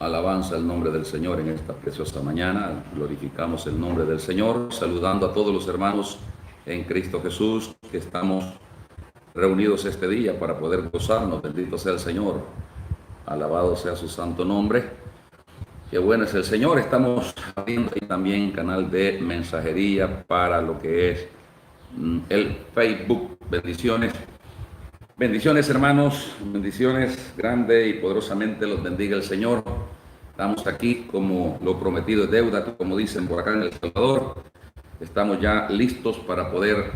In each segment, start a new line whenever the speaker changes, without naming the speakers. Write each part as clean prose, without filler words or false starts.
Alabanza el nombre del Señor en esta preciosa mañana. Glorificamos el nombre del Señor, saludando a todos los hermanos en Cristo Jesús que estamos reunidos este día para poder gozarnos. Bendito sea el Señor. Alabado sea su santo nombre. Qué bueno es el Señor. Estamos abriendo ahí también canal de mensajería para lo que es el Facebook. Bendiciones. Bendiciones, hermanos, bendiciones grande y poderosamente los bendiga el Señor. Estamos aquí como lo prometido es deuda, como dicen por acá en El Salvador. Estamos ya listos para poder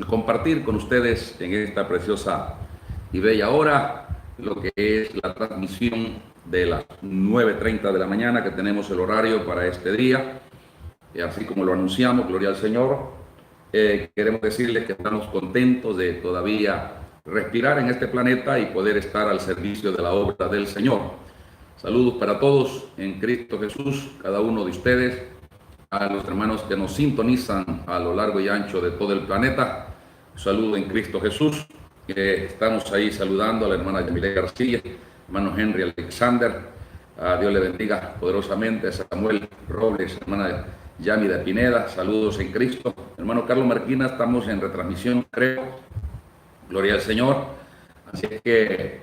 compartir con ustedes en esta preciosa y bella hora lo que es la transmisión de las 9:30 de la mañana, que tenemos el horario para este día. Y así como lo anunciamos, gloria al Señor, queremos decirles que estamos contentos de todavía respirar en este planeta y poder estar al servicio de la obra del Señor. Saludos para todos en Cristo Jesús, cada uno de ustedes, a los hermanos que nos sintonizan a lo largo y ancho de todo el planeta. Saludo en Cristo Jesús. Estamos ahí saludando a la hermana Yamile García, hermano Henry Alexander. Dios le bendiga poderosamente a Samuel Robles, hermana Yami de Pineda. Saludos en Cristo. Hermano Carlos Marquina, estamos en retransmisión, creo. Gloria al Señor. Así es que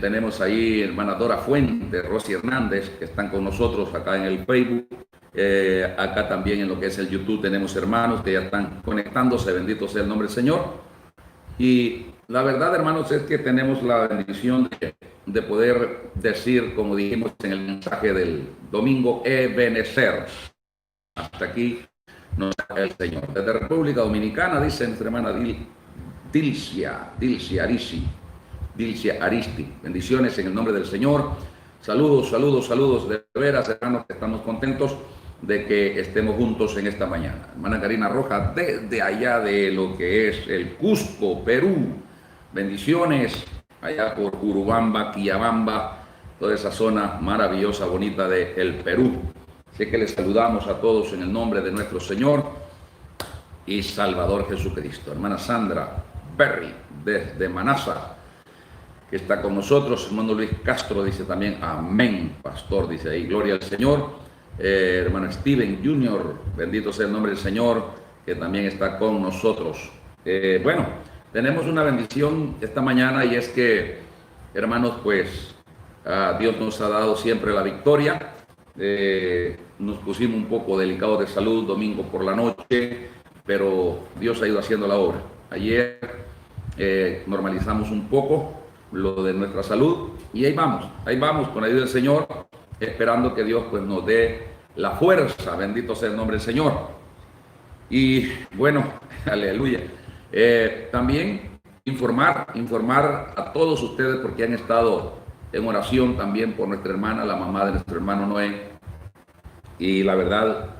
tenemos ahí hermana Dora Fuente, Rosy Hernández, que están con nosotros acá en el Facebook. Acá también en lo que es el YouTube tenemos hermanos que ya están conectándose. Bendito sea el nombre del Señor. Y la verdad, hermanos, es que tenemos la bendición de poder decir, como dijimos en el mensaje del domingo, Ebenezer. Hasta aquí nos da el Señor. Desde República Dominicana, dice nuestra hermana Dilcia Aristi. Bendiciones en el nombre del Señor. Saludos, saludos, saludos. De veras, hermanos, que estamos contentos de que estemos juntos en esta mañana. Hermana Karina Rojas, desde allá de lo que es el Cusco, Perú. Bendiciones allá por Urubamba, Quillabamba, toda esa zona maravillosa, bonita del Perú. Así que les saludamos a todos en el nombre de nuestro Señor y Salvador Jesucristo. Hermana Sandra Berry, desde Manasa, que está con nosotros. Hermano Luis Castro dice también amén, pastor, dice ahí, gloria al Señor. Hermano Steven Jr., bendito sea el nombre del Señor, que también está con nosotros. Bueno, tenemos una bendición esta mañana, y es que, hermanos, pues Dios nos ha dado siempre la victoria. Nos pusimos un poco delicados de salud domingo por la noche, pero Dios ha ido haciendo la obra. Ayer normalizamos un poco lo de nuestra salud y ahí vamos con la ayuda del Señor, esperando que Dios pues nos dé la fuerza. Bendito sea el nombre del Señor. Y bueno, aleluya. También informar a todos ustedes, porque han estado en oración también por nuestra hermana, la mamá de nuestro hermano Noé. Y la verdad,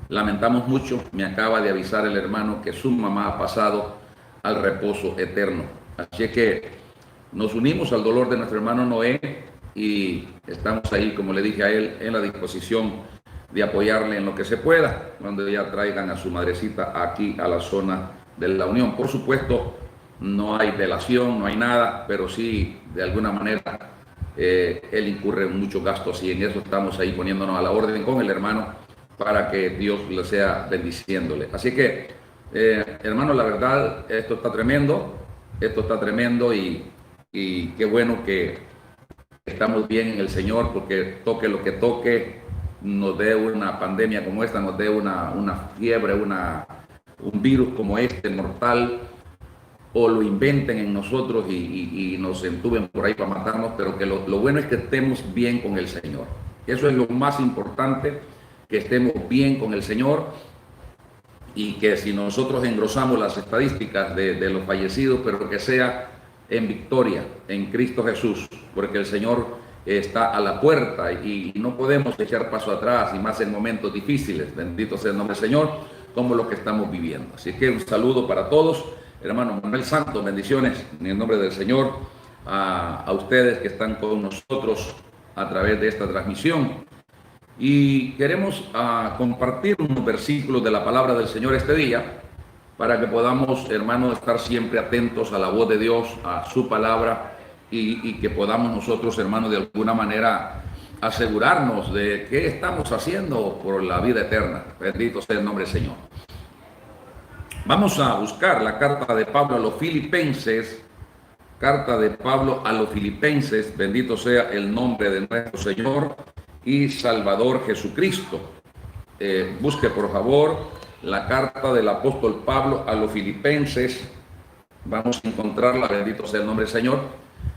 lamentamos mucho. Me acaba de avisar el hermano que su mamá ha pasado al reposo eterno. Así que nos unimos al dolor de nuestro hermano Noé y estamos ahí, como le dije a él, en la disposición de apoyarle en lo que se pueda cuando ya traigan a su madrecita aquí a la zona de la Unión. Por supuesto, no hay delación, no hay nada, pero sí, de alguna manera, él incurre en muchos gastos, y en eso estamos ahí poniéndonos a la orden con el hermano para que Dios le sea bendiciéndole. Así que, hermano, la verdad, esto está tremendo y qué bueno que estamos bien en el Señor, porque toque lo que toque, nos dé una pandemia como esta, nos dé una fiebre, un virus como este, mortal, o lo inventen en nosotros y nos entuben por ahí para matarnos, pero que lo bueno es que estemos bien con el Señor. Eso es lo más importante, que estemos bien con el Señor, y que si nosotros engrosamos las estadísticas de los fallecidos, pero que sea en victoria en Cristo Jesús, porque el Señor está a la puerta y no podemos echar paso atrás, y más en momentos difíciles, bendito sea el nombre del Señor, como lo que estamos viviendo. Así que un saludo para todos. Hermano Manuel Santos, bendiciones en el nombre del Señor a ustedes que están con nosotros a través de esta transmisión. Y queremos compartir unos versículos de la palabra del Señor este día, para que podamos, hermanos, estar siempre atentos a la voz de Dios, a su palabra, y que podamos nosotros, hermanos, de alguna manera asegurarnos de qué estamos haciendo por la vida eterna. Bendito sea el nombre del Señor. Vamos a buscar la carta de Pablo a los Filipenses. Carta de Pablo a los Filipenses. Bendito sea el nombre de nuestro Señor y Salvador Jesucristo. Busque por favor la carta del apóstol Pablo a los Filipenses. Vamos a encontrarla, bendito sea el nombre del Señor.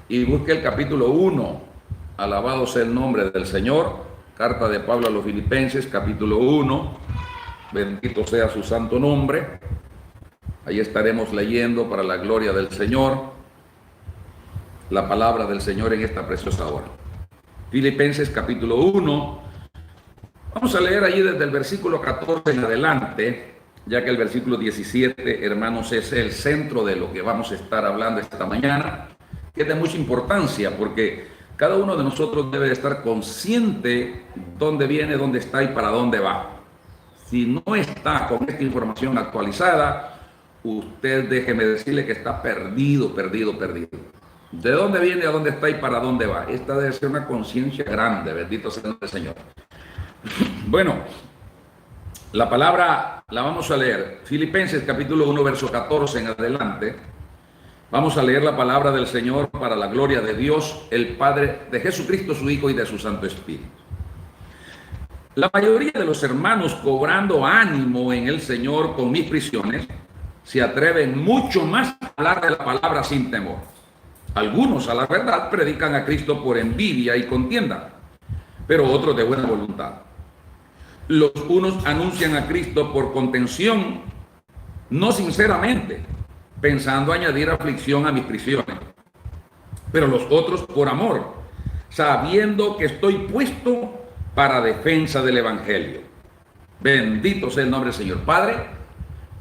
Y busque el capítulo 1. Alabado sea el nombre del Señor. Carta de Pablo a los Filipenses, capítulo 1. Bendito sea su santo nombre. Ahí estaremos leyendo para la gloria del Señor la palabra del Señor en esta preciosa hora. Filipenses capítulo 1. Vamos a leer allí desde el versículo 14 en adelante, ya que el versículo 17, hermanos, es el centro de lo que vamos a estar hablando esta mañana, que es de mucha importancia, porque cada uno de nosotros debe de estar consciente dónde viene, dónde está y para dónde va. Si no está con esta información actualizada, usted déjeme decirle que está perdido. ¿De dónde viene, a dónde está y para dónde va? Esta debe ser una conciencia grande, bendito sea el Señor. Bueno, la palabra la vamos a leer. Filipenses capítulo 1, verso 14 en adelante. Vamos a leer la palabra del Señor para la gloria de Dios, el Padre, de Jesucristo su Hijo y de su Santo Espíritu. La mayoría de los hermanos, cobrando ánimo en el Señor con mis prisiones, se atreven mucho más a hablar de la palabra sin temor. Algunos, a la verdad, predican a Cristo por envidia y contienda, pero otros de buena voluntad. Los unos anuncian a Cristo por contención, no sinceramente, pensando añadir aflicción a mis prisiones, pero los otros por amor, sabiendo que estoy puesto para defensa del Evangelio. Bendito sea el nombre del Señor. Padre,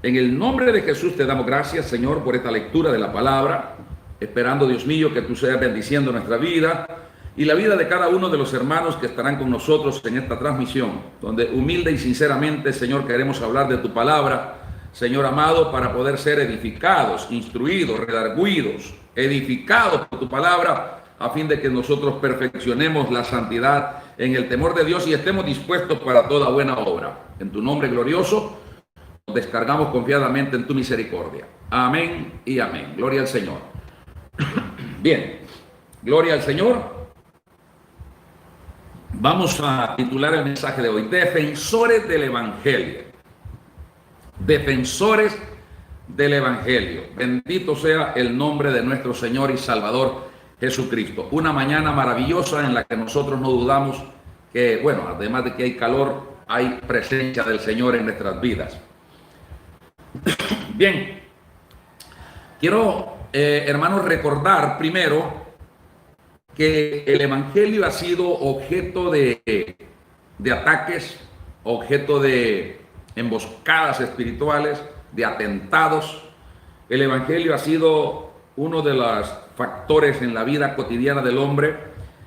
en el nombre de Jesús te damos gracias, Señor, por esta lectura de la palabra, esperando, Dios mío, que tú seas bendiciendo nuestra vida y la vida de cada uno de los hermanos que estarán con nosotros en esta transmisión, donde humilde y sinceramente, Señor, queremos hablar de tu palabra, Señor amado, para poder ser edificados, instruidos, redarguidos, edificados por tu palabra, a fin de que nosotros perfeccionemos la santidad en el temor de Dios y estemos dispuestos para toda buena obra. En tu nombre glorioso, nos descargamos confiadamente en tu misericordia. Amén y amén. Gloria al Señor. Bien, gloria al Señor. Vamos a titular el mensaje de hoy: Defensores del Evangelio. Defensores del Evangelio. Bendito sea el nombre de nuestro Señor y Salvador Jesucristo. Una mañana maravillosa en la que nosotros no dudamos que, bueno, además de que hay calor, hay presencia del Señor en nuestras vidas. Bien, quiero, hermanos, recordar primero que el Evangelio ha sido objeto de ataques, objeto de emboscadas espirituales, de atentados. El Evangelio ha sido uno de los factores en la vida cotidiana del hombre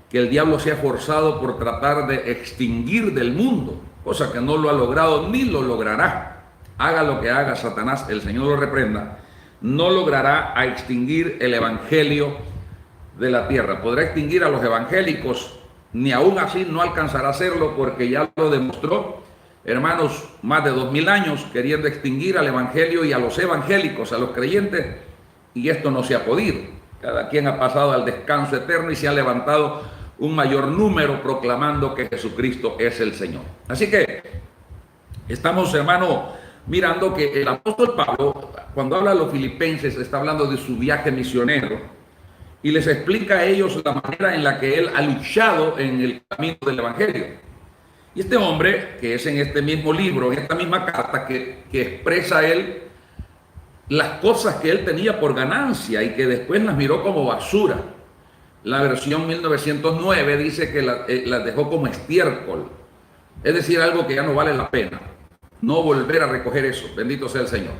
que el diablo se ha esforzado por tratar de extinguir del mundo, cosa que no lo ha logrado ni lo logrará. Haga lo que haga Satanás, el Señor lo reprenda, no logrará a extinguir el Evangelio de la tierra. Podrá extinguir a los evangélicos, ni aún así no alcanzará a hacerlo, porque ya lo demostró, hermanos, más de 2000 años queriendo extinguir al Evangelio y a los evangélicos, a los creyentes, y esto no se ha podido. Cada quien ha pasado al descanso eterno y se ha levantado un mayor número proclamando que Jesucristo es el Señor. Así que estamos, hermano, mirando que el apóstol Pablo, cuando habla a los filipenses, está hablando de su viaje misionero y les explica a ellos la manera en la que él ha luchado en el camino del Evangelio. Y este hombre, que es en este mismo libro, en esta misma carta, que expresa él las cosas que él tenía por ganancia y que después las miró como basura. La versión 1909 dice que las dejó como estiércol, es decir, algo que ya no vale la pena. No volver a recoger eso, bendito sea el Señor.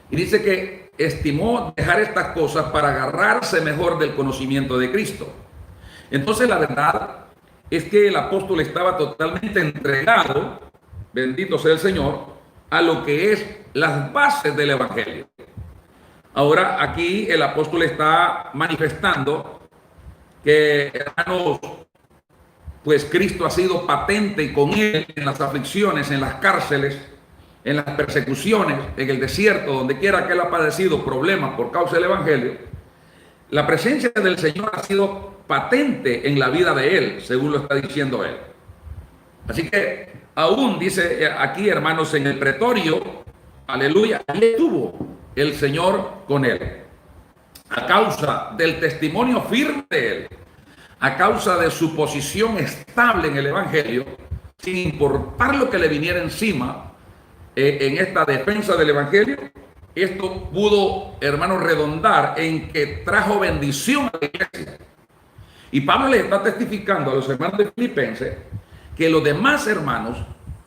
Y dice que estimó dejar estas cosas para agarrarse mejor del conocimiento de Cristo. Entonces la verdad es que el apóstol estaba totalmente entregado, bendito sea el Señor, a lo que es las bases del Evangelio. Ahora aquí el apóstol está manifestando que, hermanos, pues Cristo ha sido patente con él en las aflicciones, en las cárceles, en las persecuciones, en el desierto, donde quiera que él ha padecido problemas por causa del Evangelio. La presencia del Señor ha sido patente en la vida de él, según lo está diciendo él. Así que aún dice aquí, hermanos, en el pretorio, aleluya, allí estuvo el Señor con él. A causa del testimonio firme de él, a causa de su posición estable en el Evangelio, sin importar lo que le viniera encima en esta defensa del Evangelio, esto pudo, hermanos, redondar en que trajo bendición a la iglesia. Y Pablo le está testificando a los hermanos de Filipenses que los demás hermanos,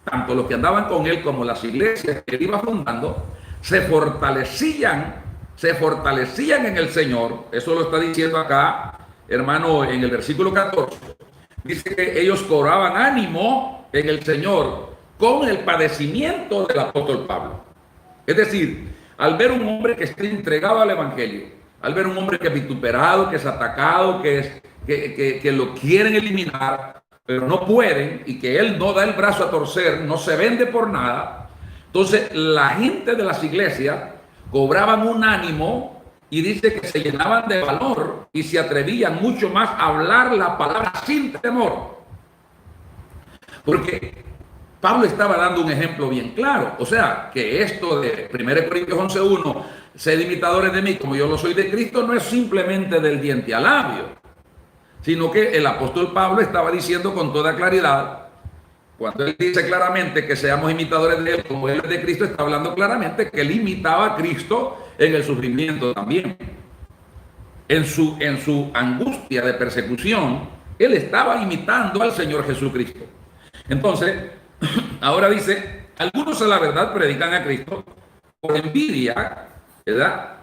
tanto los que andaban con él como las iglesias que él iba fundando, se fortalecían en el Señor. Eso lo está diciendo acá, hermano, en el versículo 14. Dice que ellos cobraban ánimo en el Señor con el padecimiento del apóstol Pablo. Es decir, al ver un hombre que está entregado al Evangelio, al ver un hombre que es vituperado, que es atacado, que lo quieren eliminar, pero no pueden, y que él no da el brazo a torcer, no se vende por nada, entonces la gente de las iglesias cobraban un ánimo y dice que se llenaban de valor y se atrevían mucho más a hablar la palabra sin temor. Porque Pablo estaba dando un ejemplo bien claro. O sea, que esto de 1 Corintios 11:1, sed imitadores de mí como yo lo soy de Cristo, no es simplemente del diente al labio, sino que el apóstol Pablo estaba diciendo con toda claridad, cuando él dice claramente que seamos imitadores de él como él es de Cristo, está hablando claramente que él imitaba a Cristo en el sufrimiento también. En su angustia de persecución, él estaba imitando al Señor Jesucristo. Entonces, ahora dice, algunos a la verdad predican a Cristo por envidia, ¿verdad?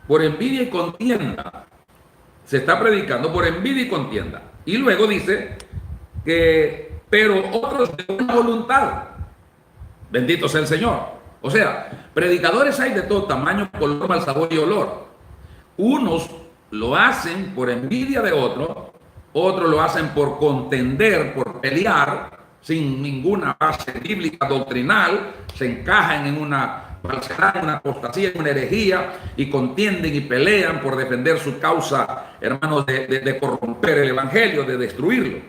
Por envidia y contienda. Se está predicando por envidia y contienda. Y luego dice que, pero otros de buena voluntad. Bendito sea el Señor. O sea, predicadores hay de todo tamaño, color, mal sabor y olor. Unos lo hacen por envidia de otros, otros lo hacen por contender, por pelear, sin ninguna base bíblica doctrinal, se encajan en una falsedad, en una apostasía, en una herejía, y contienden y pelean por defender su causa, hermanos, de corromper el Evangelio, de destruirlo.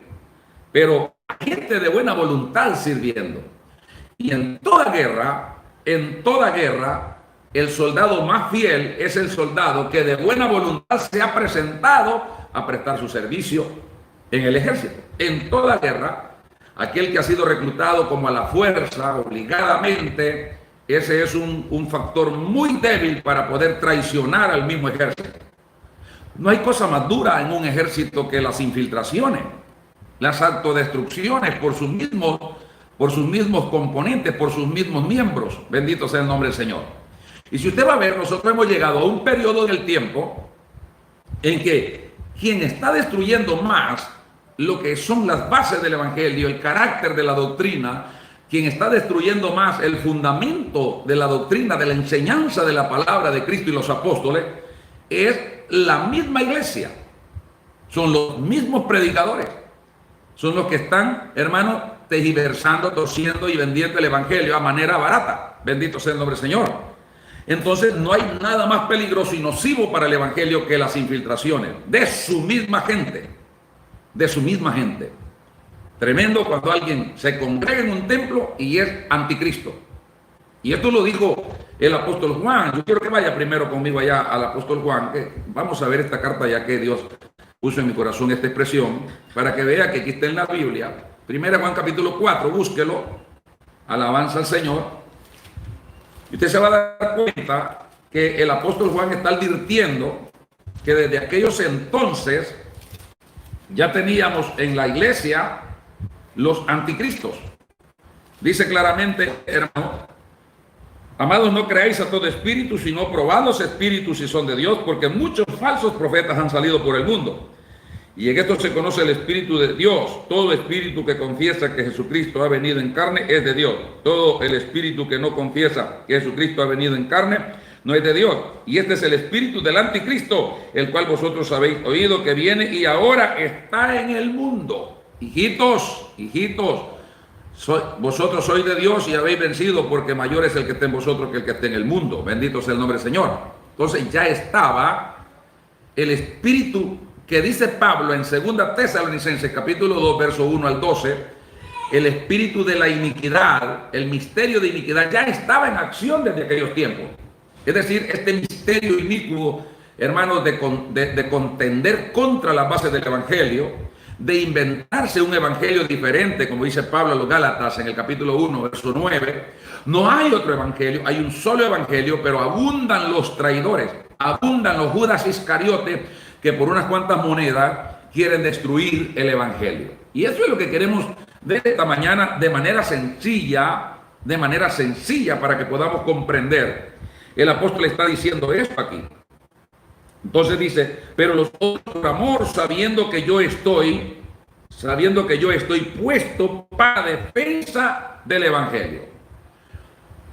Pero hay gente de buena voluntad sirviendo. Y en toda guerra, el soldado más fiel es el soldado que de buena voluntad se ha presentado a prestar su servicio en el ejército. En toda guerra, aquel que ha sido reclutado como a la fuerza, obligadamente, ese es un factor muy débil para poder traicionar al mismo ejército. No hay cosa más dura en un ejército que las infiltraciones, las autodestrucciones por sus mismos componentes, por sus mismos miembros. Bendito sea el nombre del Señor. Y si usted va a ver, nosotros hemos llegado a un periodo del tiempo en que quien está destruyendo más lo que son las bases del Evangelio, el carácter de la doctrina, quien está destruyendo más el fundamento de la doctrina, de la enseñanza de la palabra de Cristo y los apóstoles, es la misma iglesia. Son los mismos predicadores. Son los que están, hermanos, tergiversando, torciendo y vendiendo el Evangelio a manera barata. Bendito sea el nombre del Señor. Entonces no hay nada más peligroso y nocivo para el Evangelio que las infiltraciones de su misma gente. De su misma gente. Tremendo cuando alguien se congrega en un templo y es anticristo. Y esto lo dijo el apóstol Juan. Yo quiero que vaya primero conmigo allá al apóstol Juan. Vamos a ver esta carta ya que Dios puso en mi corazón esta expresión para que vea que aquí está en la Biblia. Primera Juan capítulo 4, búsquelo. Alabanza al Señor. Y usted se va a dar cuenta que el apóstol Juan está advirtiendo que desde aquellos entonces ya teníamos en la iglesia los anticristos. Dice claramente, hermano, amados, no creáis a todo espíritu, sino probad los espíritus si son de Dios, porque muchos falsos profetas han salido por el mundo. Y en esto se conoce el Espíritu de Dios. Todo espíritu que confiesa que Jesucristo ha venido en carne es de Dios. Todo el espíritu que no confiesa que Jesucristo ha venido en carne no es de Dios. Y este es el espíritu del anticristo, el cual vosotros habéis oído que viene y ahora está en el mundo. hijitos, vosotros sois de Dios y habéis vencido, porque mayor es el que está en vosotros que el que está en el mundo. Bendito sea el nombre del Señor. Entonces ya estaba el espíritu que dice Pablo en 2 Tesalonicenses capítulo 2, verso 1 al 12, el espíritu de la iniquidad, el misterio de iniquidad ya estaba en acción desde aquellos tiempos. Es decir, este misterio inicuo, hermanos, de contender contra las bases del evangelio, de inventarse un evangelio diferente, como dice Pablo a los Gálatas en el capítulo 1, verso 9. No hay otro evangelio, hay un solo evangelio, pero abundan los traidores, abundan los Judas Iscariote, que por unas cuantas monedas quieren destruir el evangelio. Y eso es lo que queremos de esta mañana, de manera sencilla, para que podamos comprender. El apóstol está diciendo esto aquí. Entonces dice, pero los otros por amor, sabiendo que yo estoy puesto para defensa del evangelio.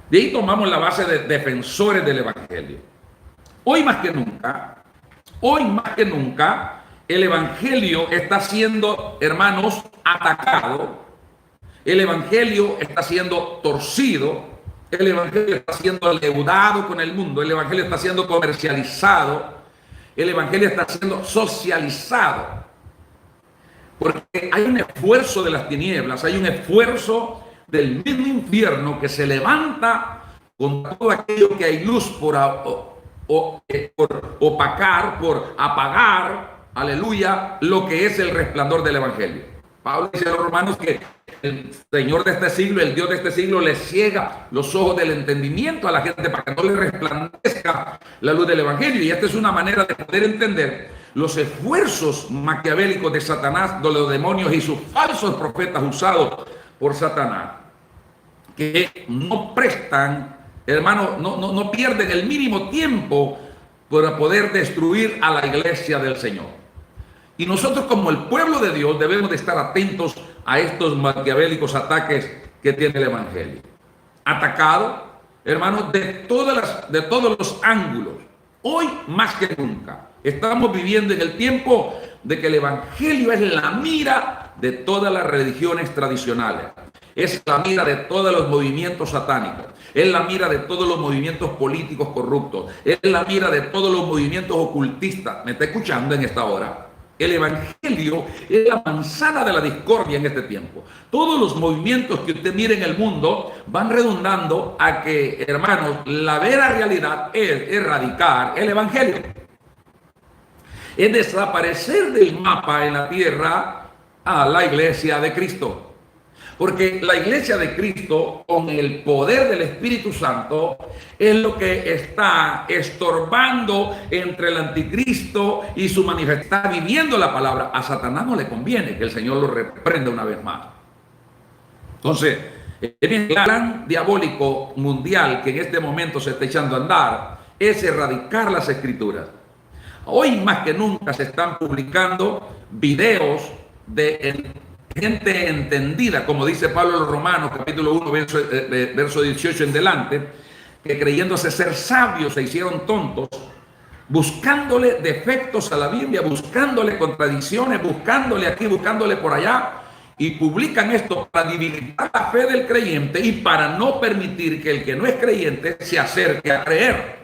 De ahí tomamos la base de defensores del evangelio. Hoy más que nunca, el evangelio está siendo, hermanos, atacado. El evangelio está siendo torcido. El evangelio está siendo aleudado con el mundo. El evangelio está siendo comercializado. El evangelio está siendo socializado. Porque hay un esfuerzo de las tinieblas, hay un esfuerzo del mismo infierno que se levanta contra todo aquello que hay luz por opacar, por apagar, aleluya, lo que es el resplandor del evangelio. Pablo dice a los romanos que el Señor de este siglo, el Dios de este siglo, le ciega los ojos del entendimiento a la gente para que no le resplandezca la luz del evangelio. Y esta es una manera de poder entender los esfuerzos maquiavélicos de Satanás, de los demonios y sus falsos profetas usados por Satanás, que no prestan, hermano, no pierden el mínimo tiempo para poder destruir a la iglesia del Señor. Y nosotros, como el pueblo de Dios, debemos de estar atentos a estos maquiavélicos ataques que tiene el evangelio. Atacado, hermanos, de todos los ángulos. Hoy más que nunca estamos viviendo en el tiempo de que el evangelio es la mira de todas las religiones tradicionales. Es la mira de todos los movimientos satánicos. Es la mira de todos los movimientos políticos corruptos. Es la mira de todos los movimientos ocultistas. ¿Me está escuchando en esta hora? El evangelio es la manzana de la discordia en este tiempo. Todos los movimientos que usted mire en el mundo van redundando a que, hermanos, la vera realidad es erradicar el evangelio. Es desaparecer del mapa en la tierra a la iglesia de Cristo. Porque la iglesia de Cristo, con el poder del Espíritu Santo, es lo que está estorbando entre el anticristo y su manifestar viviendo la palabra. A Satanás no le conviene, que el Señor lo reprenda una vez más. Entonces, el plan diabólico mundial que en este momento se está echando a andar es erradicar las escrituras. Hoy más que nunca se están publicando videos de gente entendida, como dice Pablo a los Romanos, capítulo 1, verso 18 en delante, que creyéndose ser sabios se hicieron tontos, buscándole defectos a la Biblia, buscándole contradicciones, buscándole aquí, buscándole por allá, y publican esto para debilitar la fe del creyente y para no permitir que el que no es creyente se acerque a creer.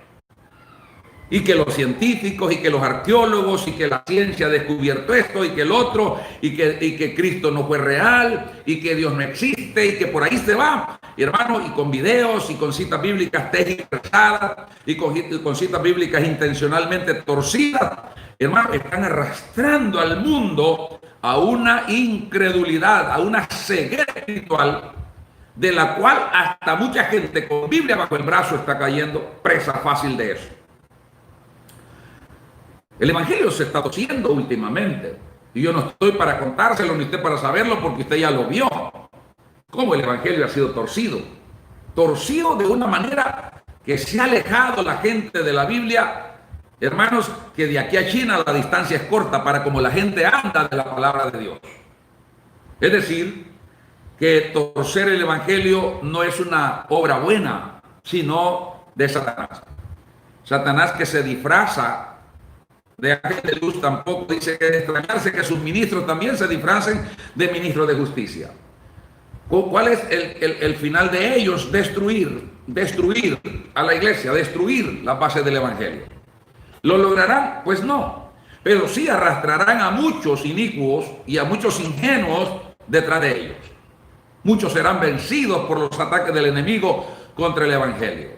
Y que los científicos y que los arqueólogos y que la ciencia ha descubierto esto y que el otro y que Cristo no fue real y que Dios no existe y que por ahí se va, y hermano, y con videos y con citas bíblicas tergiversadas y con citas bíblicas intencionalmente torcidas, hermano, están arrastrando al mundo a una incredulidad, a una ceguera espiritual, de la cual hasta mucha gente con Biblia bajo el brazo está cayendo presa fácil de eso. El evangelio se está torciendo últimamente. Y yo no estoy para contárselo ni usted para saberlo, porque usted ya lo vio. Cómo el evangelio ha sido torcido. Torcido de una manera que se ha alejado la gente de la Biblia. Hermanos, que de aquí a China la distancia es corta para como la gente anda de la palabra de Dios. Es decir, que torcer el evangelio no es una obra buena, sino de Satanás. Satanás que se disfraza de ángel de luz tampoco dice que de extrañarse que sus ministros también se disfracen de ministros de justicia. ¿Cuál es el final de ellos? Destruir a la iglesia, destruir las bases del evangelio. ¿Lo lograrán? Pues no, pero sí arrastrarán a muchos inicuos y a muchos ingenuos detrás de ellos. Muchos serán vencidos por los ataques del enemigo contra el evangelio.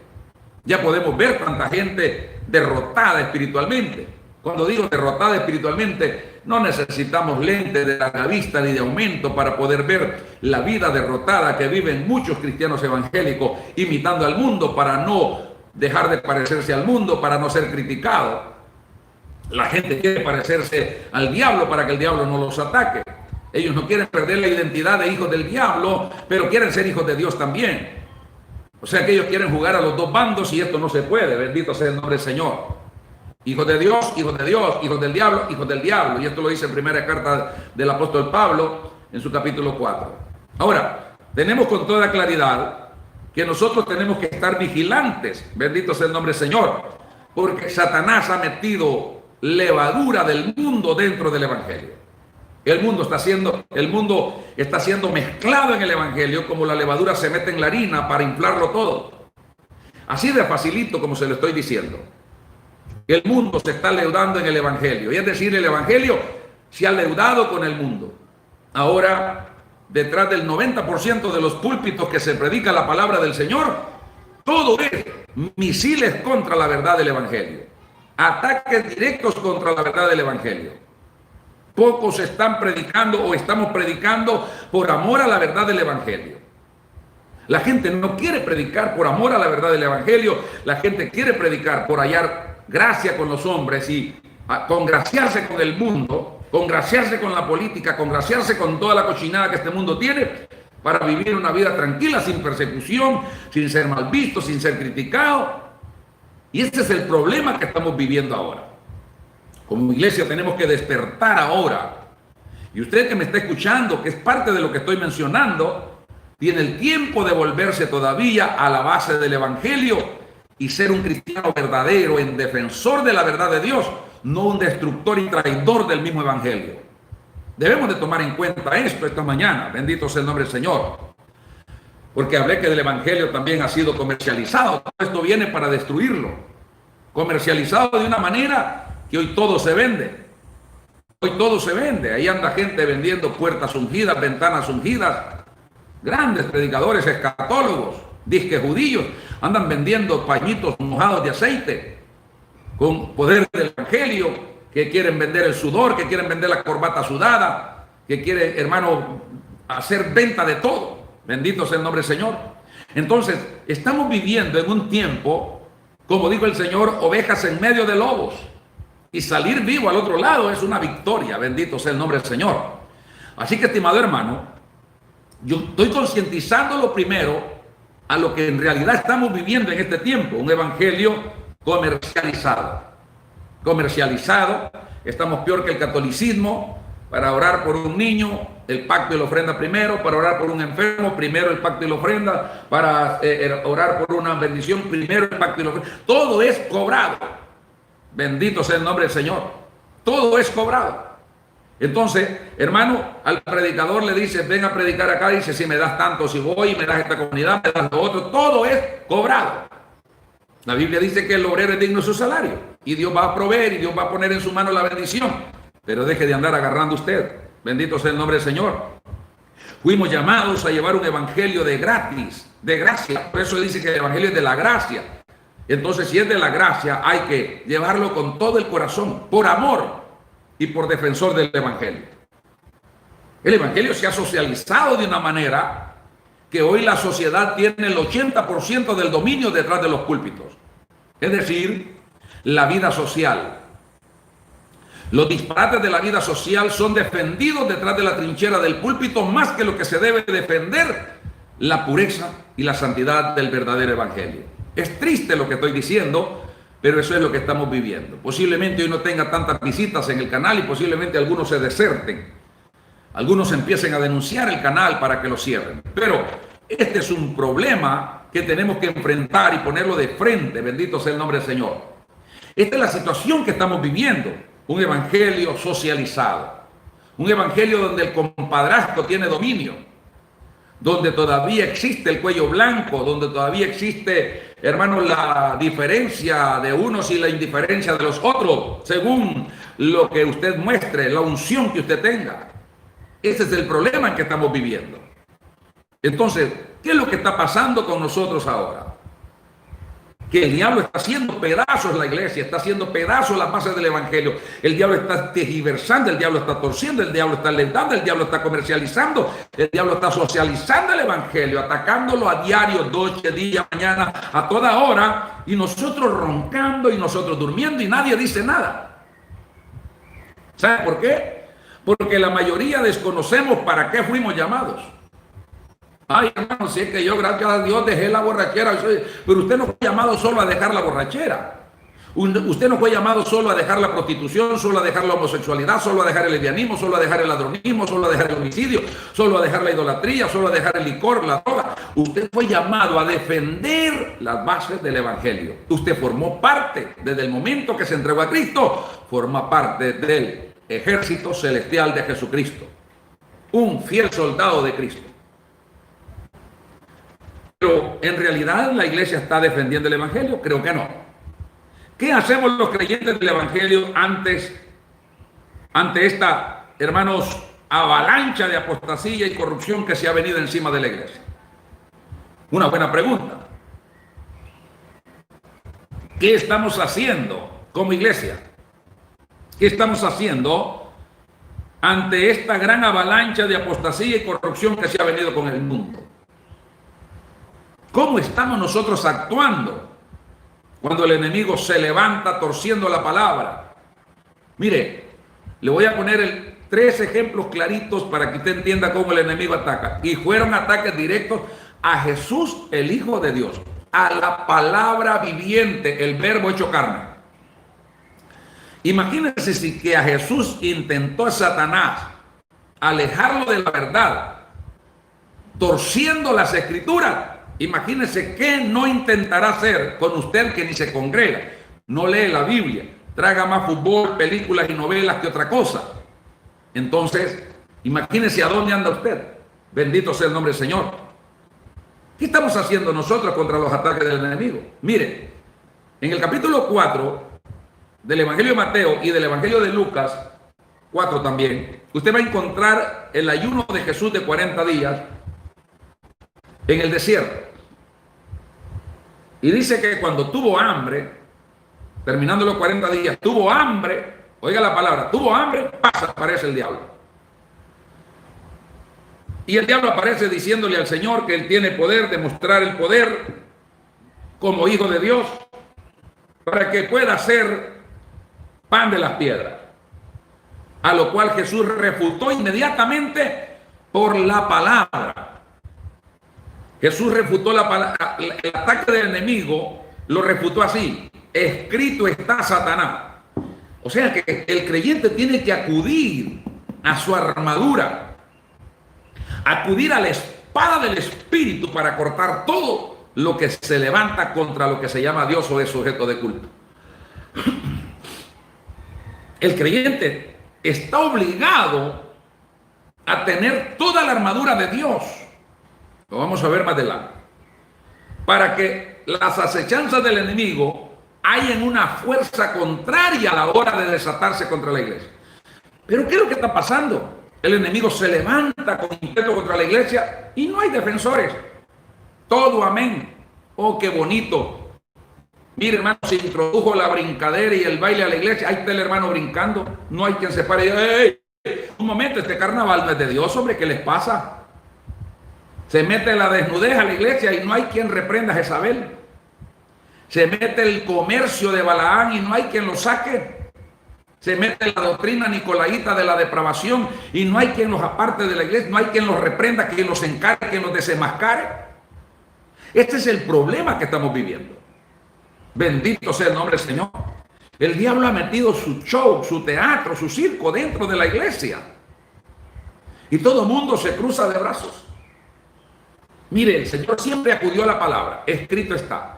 Ya podemos ver tanta gente derrotada espiritualmente. Cuando digo derrotada espiritualmente, no necesitamos lentes de larga vista ni de aumento para poder ver la vida derrotada que viven muchos cristianos evangélicos imitando al mundo para no dejar de parecerse al mundo, para no ser criticado. La gente quiere parecerse al diablo para que el diablo no los ataque. Ellos no quieren perder la identidad de hijos del diablo, pero quieren ser hijos de Dios también. O sea que ellos quieren jugar a los dos bandos y esto no se puede. Bendito sea el nombre del Señor. Hijos de Dios, hijos de Dios, hijos del diablo, hijos del diablo. Y esto lo dice en primera carta del apóstol Pablo en su capítulo 4. Ahora, tenemos con toda claridad que nosotros tenemos que estar vigilantes. Bendito sea el nombre del Señor. Porque Satanás ha metido levadura del mundo dentro del evangelio. El mundo está siendo mezclado en el evangelio como la levadura se mete en la harina para inflarlo todo. Así de facilito como se lo estoy diciendo. El mundo se está leudando en el evangelio. Y es decir, el evangelio se ha leudado con el mundo. Ahora, detrás del 90% de los púlpitos que se predica la palabra del Señor, todo es misiles contra la verdad del evangelio. Ataques directos contra la verdad del evangelio. Pocos están predicando o estamos predicando por amor a la verdad del evangelio. La gente no quiere predicar por amor a la verdad del evangelio. La gente quiere predicar por hallar gracia con los hombres y congraciarse con el mundo, congraciarse con la política, congraciarse con toda la cochinada que este mundo tiene para vivir una vida tranquila, sin persecución, sin ser mal visto, sin ser criticado. Y ese es el problema que estamos viviendo ahora. Como iglesia tenemos que despertar ahora. Y usted que me está escuchando, que es parte de lo que estoy mencionando, tiene el tiempo de volverse todavía a la base del evangelio y ser un cristiano verdadero, en defensor de la verdad de Dios, no un destructor y traidor del mismo evangelio. Debemos de tomar en cuenta esto esta mañana. Bendito sea el nombre del Señor. Porque hablé que el evangelio también ha sido comercializado. Todo esto viene para destruirlo. Comercializado de una manera que hoy todo se vende. Hoy todo se vende. Ahí anda gente vendiendo puertas ungidas, ventanas ungidas. Grandes predicadores escatólogos, disque judíos, andan vendiendo pañitos mojados de aceite con poder del evangelio, que quieren vender el sudor, que quieren vender la corbata sudada, que quieren, hermano, hacer venta de todo. Bendito sea el nombre del Señor. Entonces, estamos viviendo en un tiempo, como dijo el Señor, ovejas en medio de lobos. Y salir vivo al otro lado es una victoria. Bendito sea el nombre del Señor. Así que, estimado hermano, yo estoy concientizándolo primero a lo que en realidad estamos viviendo en este tiempo, un evangelio comercializado. Comercializado, estamos peor que el catolicismo. Para orar por un niño, el pacto y la ofrenda primero; para orar por un enfermo, primero el pacto y la ofrenda; para orar por una bendición, primero el pacto y la ofrenda. Todo es cobrado. Bendito sea el nombre del Señor. Todo es cobrado. Entonces, hermano, al predicador le dice, ven a predicar acá, dice, si me das tanto, si voy, me das esta comunidad, me das lo otro, todo es cobrado. La Biblia dice que el obrero es digno de su salario, y Dios va a proveer, y Dios va a poner en su mano la bendición, pero deje de andar agarrando usted. Bendito sea el nombre del Señor. Fuimos llamados a llevar un evangelio de gratis, de gracia. Por eso dice que el evangelio es de la gracia. Entonces, si es de la gracia, hay que llevarlo con todo el corazón, por amor y por defensor del evangelio. El evangelio se ha socializado de una manera que hoy la sociedad tiene el 80% del dominio detrás de los púlpitos. Es decir, la vida social. Los disparates de la vida social son defendidos detrás de la trinchera del púlpito más que lo que se debe defender, la pureza y la santidad del verdadero evangelio. Es triste lo que estoy diciendo, pero eso es lo que estamos viviendo. Posiblemente hoy no tenga tantas visitas en el canal y posiblemente algunos se deserten. Algunos empiecen a denunciar el canal para que lo cierren. Pero este es un problema que tenemos que enfrentar y ponerlo de frente. Bendito sea el nombre del Señor. Esta es la situación que estamos viviendo. un evangelio socializado, un evangelio donde el compadrazgo tiene dominio, donde todavía existe el cuello blanco, donde todavía existe, hermanos, la diferencia de unos y la indiferencia de los otros, según lo que usted muestre, la unción que usted tenga. Ese es el problema en que estamos viviendo. Entonces, ¿qué es lo que está pasando con nosotros ahora? Que el diablo está haciendo pedazos la iglesia, está haciendo pedazos las bases del evangelio. El diablo está tergiversando, el diablo está torciendo, el diablo está alentando, el diablo está comercializando, el diablo está socializando el evangelio, atacándolo a diario, noche, día, mañana, a toda hora, y nosotros roncando y nosotros durmiendo y nadie dice nada. ¿Sabe por qué? Porque la mayoría desconocemos para qué fuimos llamados. Ay, hermano, si es que yo, gracias a Dios, dejé la borrachera. Pero usted no fue llamado solo a dejar la borrachera. Usted no fue llamado solo a dejar la prostitución, solo a dejar la homosexualidad, solo a dejar el lesbianismo, solo a dejar el ladronismo, solo a dejar el homicidio, solo a dejar la idolatría, solo a dejar el licor, la droga. Usted fue llamado a defender las bases del evangelio. Usted formó parte, desde el momento que se entregó a Cristo, forma parte del ejército celestial de Jesucristo. Un fiel soldado de Cristo. Pero en realidad la iglesia está defendiendo el evangelio, creo que no. ¿Qué hacemos los creyentes del evangelio ante esta, hermanos, avalancha de apostasía y corrupción que se ha venido encima de la iglesia? Una buena pregunta. ¿Qué estamos haciendo como iglesia? ¿Qué estamos haciendo ante esta gran avalancha de apostasía y corrupción que se ha venido con el mundo? ¿Cómo estamos nosotros actuando cuando el enemigo se levanta torciendo la palabra? Mire, le voy a poner 3 ejemplos claritos para que usted entienda cómo el enemigo ataca. Y fueron ataques directos a Jesús, el Hijo de Dios, a la palabra viviente, el verbo hecho carne. Imagínense si que a Jesús intentó Satanás alejarlo de la verdad, torciendo las escrituras. Imagínese qué no intentará hacer con usted que ni se congrega, no lee la Biblia, traga más fútbol, películas y novelas que otra cosa. Entonces, imagínese a dónde anda usted. Bendito sea el nombre del Señor. ¿Qué estamos haciendo nosotros contra los ataques del enemigo? Mire, en el capítulo 4 del Evangelio de Mateo y del Evangelio de Lucas, 4 también, usted va a encontrar el ayuno de Jesús de 40 días en el desierto. Y dice que cuando tuvo hambre, terminando los 40 días, tuvo hambre, oiga la palabra, tuvo hambre, aparece el diablo. Y el diablo aparece diciéndole al Señor que él tiene poder, demostrar el poder como hijo de Dios, para que pueda hacer pan de las piedras. A lo cual Jesús refutó inmediatamente por la palabra. Jesús refutó el ataque del enemigo, lo refutó así: escrito está Satanás. O sea que el creyente tiene que acudir a su armadura, acudir a la espada del Espíritu para cortar todo lo que se levanta contra lo que se llama Dios o es sujeto de culto. El creyente está obligado a tener toda la armadura de Dios. Lo vamos a ver más adelante. Para que las acechanzas del enemigo hayan una fuerza contraria a la hora de desatarse contra la iglesia. Pero ¿qué es lo que está pasando? El enemigo se levanta con intento contra la iglesia y no hay defensores. Todo amén. Oh, qué bonito. Mire, hermano, se introdujo la brincadera y el baile a la iglesia. Ahí está el hermano brincando. No hay quien se pare y diga: ¡ey! Un momento, este carnaval no es de Dios, hombre, ¿qué les pasa? Se mete la desnudez a la iglesia y no hay quien reprenda a Jezabel. Se mete el comercio de Balaán y no hay quien lo saque. Se mete la doctrina nicolaíta de la depravación y no hay quien los aparte de la iglesia, no hay quien los reprenda, quien los encargue, quien los desenmascare. Este es el problema que estamos viviendo. Bendito sea el nombre del Señor. El diablo ha metido su show, su teatro, su circo dentro de la iglesia. Y todo el mundo se cruza de brazos. Mire, el Señor siempre acudió a la palabra, escrito está.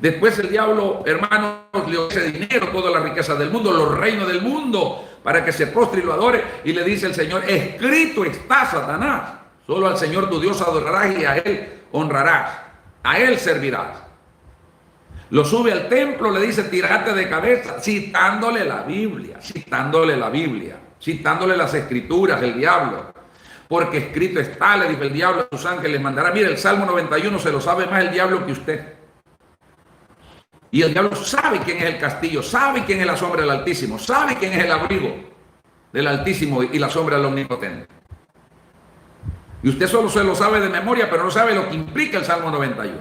Después el diablo, hermanos, le ofrece dinero, toda la riqueza del mundo, los reinos del mundo, para que se postre y lo adore. Y le dice el Señor, escrito está, Satanás, solo al Señor tu Dios adorarás y a Él honrarás, a Él servirás. Lo sube al templo, le dice, tírate de cabeza, citándole la Biblia, citándole las escrituras, el diablo. Porque escrito está, le dice el diablo a sus ángeles, mandará. Mire, el Salmo 91 se lo sabe más el diablo que usted. Y el diablo sabe quién es el castillo, sabe quién es la sombra del Altísimo, sabe quién es el abrigo del Altísimo y la sombra del Omnipotente. Y usted solo se lo sabe de memoria, pero no sabe lo que implica el Salmo 91.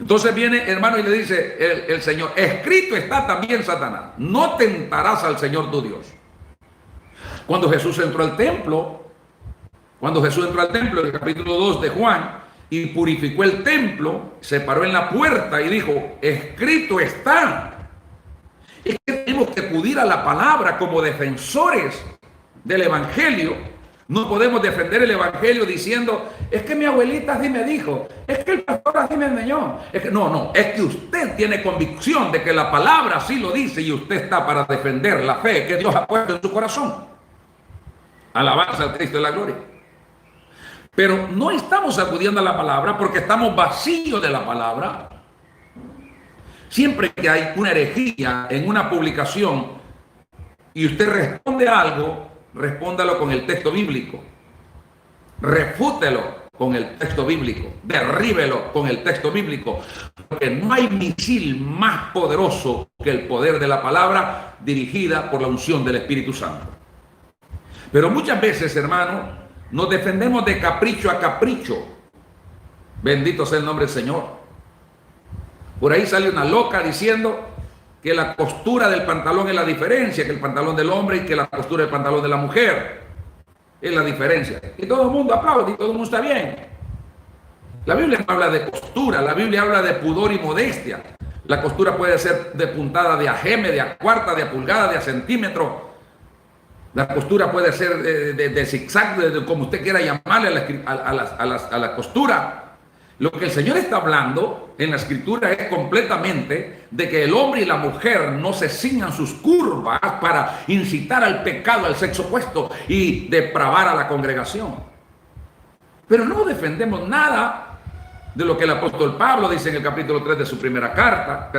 Entonces viene, hermano, y le dice el Señor, escrito está también, Satanás, no tentarás al Señor tu Dios. Cuando Jesús entró al templo, en el capítulo 2 de Juan, y purificó el templo, se paró en la puerta y dijo, escrito está. Es que tenemos que acudir a la palabra como defensores del Evangelio. No podemos defender el Evangelio diciendo, es que mi abuelita así me dijo, es que el pastor así me enseñó. Es que, no, es que usted tiene convicción de que la palabra así lo dice y usted está para defender la fe que Dios ha puesto en su corazón. Alabanza al Cristo de la gloria. Pero no estamos acudiendo a la palabra porque estamos vacíos de la palabra. Siempre que hay una herejía en una publicación y usted responde algo, respóndalo con el texto bíblico. Refútelo con el texto bíblico. Derríbelo con el texto bíblico. Porque no hay misil más poderoso que el poder de la palabra dirigida por la unción del Espíritu Santo. Pero muchas veces, hermano, nos defendemos de capricho a capricho. Bendito sea el nombre del Señor. Por ahí sale una loca diciendo que la costura del pantalón es la diferencia, que el pantalón del hombre y que la costura del pantalón de la mujer es la diferencia. Y todo el mundo aplaude y todo el mundo está bien. La Biblia no habla de costura, la Biblia habla de pudor y modestia. La costura puede ser de puntada de a geme, de a cuarta, de a pulgada, de a centímetro. La costura puede ser de zigzag, de como usted quiera llamarle a la costura. Lo que el Señor está hablando en la Escritura es completamente de que el hombre y la mujer no se ciñan sus curvas para incitar al pecado, al sexo opuesto y depravar a la congregación. Pero no defendemos nada de lo que el apóstol Pablo dice en el capítulo 3 de su primera carta,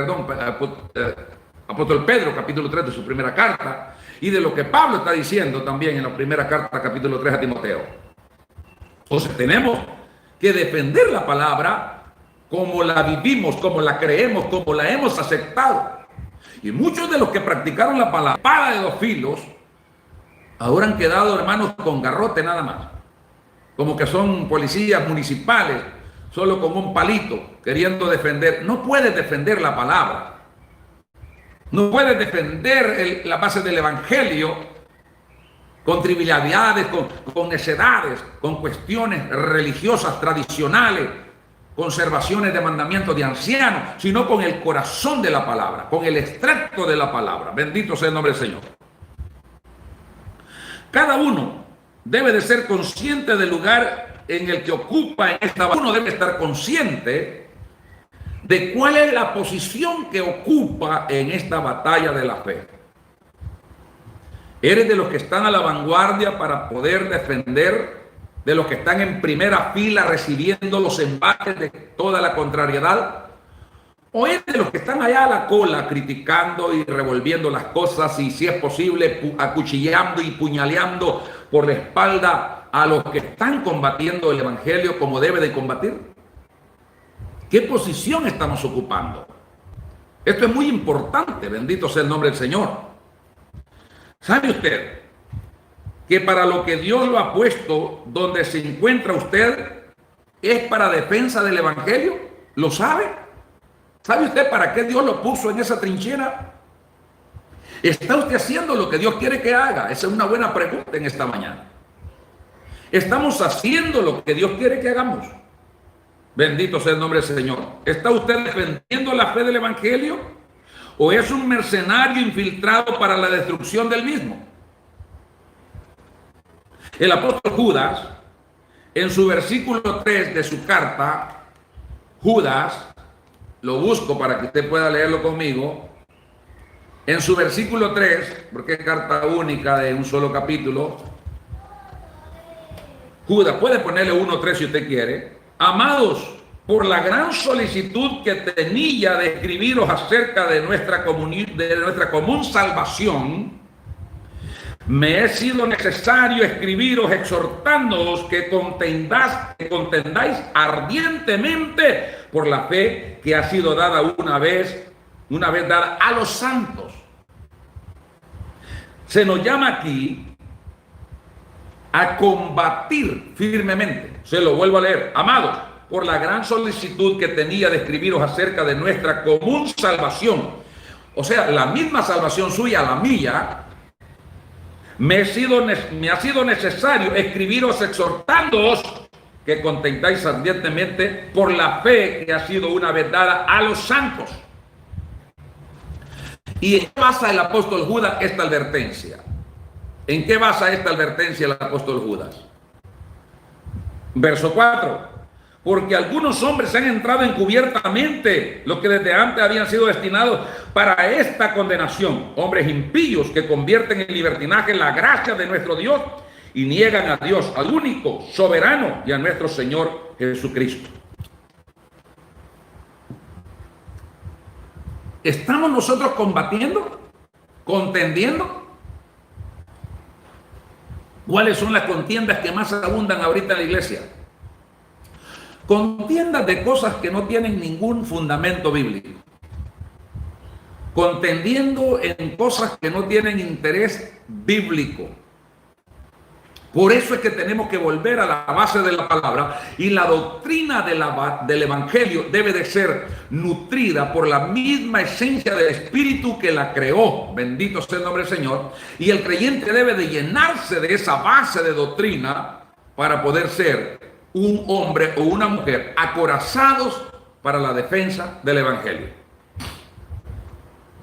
apóstol Pedro, capítulo 3 de su primera carta, y de lo que Pablo está diciendo también en la primera carta, capítulo 3 a Timoteo. Entonces tenemos que defender la palabra como la vivimos, como la creemos, como la hemos aceptado. Y muchos de los que practicaron la palabra, espada de dos filos, ahora han quedado, hermanos, con garrote nada más. Como que son policías municipales, solo con un palito, queriendo defender. No puedes defender la palabra. No puedes defender la base del Evangelio con trivialidades, con necedades, con cuestiones religiosas, tradicionales, conservaciones de mandamientos de ancianos, sino con el corazón de la palabra, con el extracto de la palabra. Bendito sea el nombre del Señor. Cada uno debe de ser consciente del lugar en el que ocupa en esta batalla. Uno debe estar consciente de cuál es la posición que ocupa en esta batalla de la fe. ¿Eres de los que están a la vanguardia para poder defender, de los que están en primera fila recibiendo los embates de toda la contrariedad? ¿O eres de los que están allá a la cola criticando y revolviendo las cosas y, si es posible, acuchillando y puñaleando por la espalda a los que están combatiendo el Evangelio como debe de combatir? ¿Qué posición estamos ocupando? Esto es muy importante, bendito sea el nombre del Señor. ¿Sabe usted que para lo que Dios lo ha puesto donde se encuentra usted es para defensa del Evangelio? ¿Lo sabe? ¿Sabe usted para qué Dios lo puso en esa trinchera? ¿Está usted haciendo lo que Dios quiere que haga? Esa es una buena pregunta en esta mañana. ¿Estamos haciendo lo que Dios quiere que hagamos? Bendito sea el nombre del Señor. ¿Está usted defendiendo la fe del Evangelio? ¿O es un mercenario infiltrado para la destrucción del mismo? El apóstol Judas, en su versículo 3 de su carta, Judas lo busco para que usted pueda leerlo conmigo. En su versículo 3, porque es carta única de un solo capítulo, Judas, puede ponerle 1:3 si usted quiere. Amados, por la gran solicitud que tenía de escribiros acerca de nuestra común salvación, me he sido necesario escribiros exhortándoos que contendáis ardientemente por la fe que ha sido dada una vez dada a los santos. Se nos llama aquí a combatir firmemente. Se lo vuelvo a leer. Amados, por la gran solicitud que tenía de escribiros acerca de nuestra común salvación, o sea, la misma salvación suya, la mía, me ha sido necesario escribiros exhortándoos que contentáis ardientemente por la fe que ha sido una vez dada a los santos. ¿Y en qué basa el apóstol Judas esta advertencia? ¿En qué basa esta advertencia el apóstol Judas? Verso 4. Porque algunos hombres han entrado encubiertamente, los que desde antes habían sido destinados para esta condenación, hombres impíos que convierten en libertinaje la gracia de nuestro Dios y niegan a Dios, al único soberano, y a nuestro Señor Jesucristo. ¿Estamos nosotros combatiendo? ¿Contendiendo? ¿Cuáles son las contiendas que más abundan ahorita en la iglesia? Contiendas de cosas que no tienen ningún fundamento bíblico. Contendiendo en cosas que no tienen interés bíblico. Por eso es que tenemos que volver a la base de la palabra, y la doctrina del evangelio debe de ser nutrida por la misma esencia del Espíritu que la creó. Bendito sea el nombre del Señor. Y el creyente debe de llenarse de esa base de doctrina para poder ser un hombre o una mujer acorazados para la defensa del evangelio.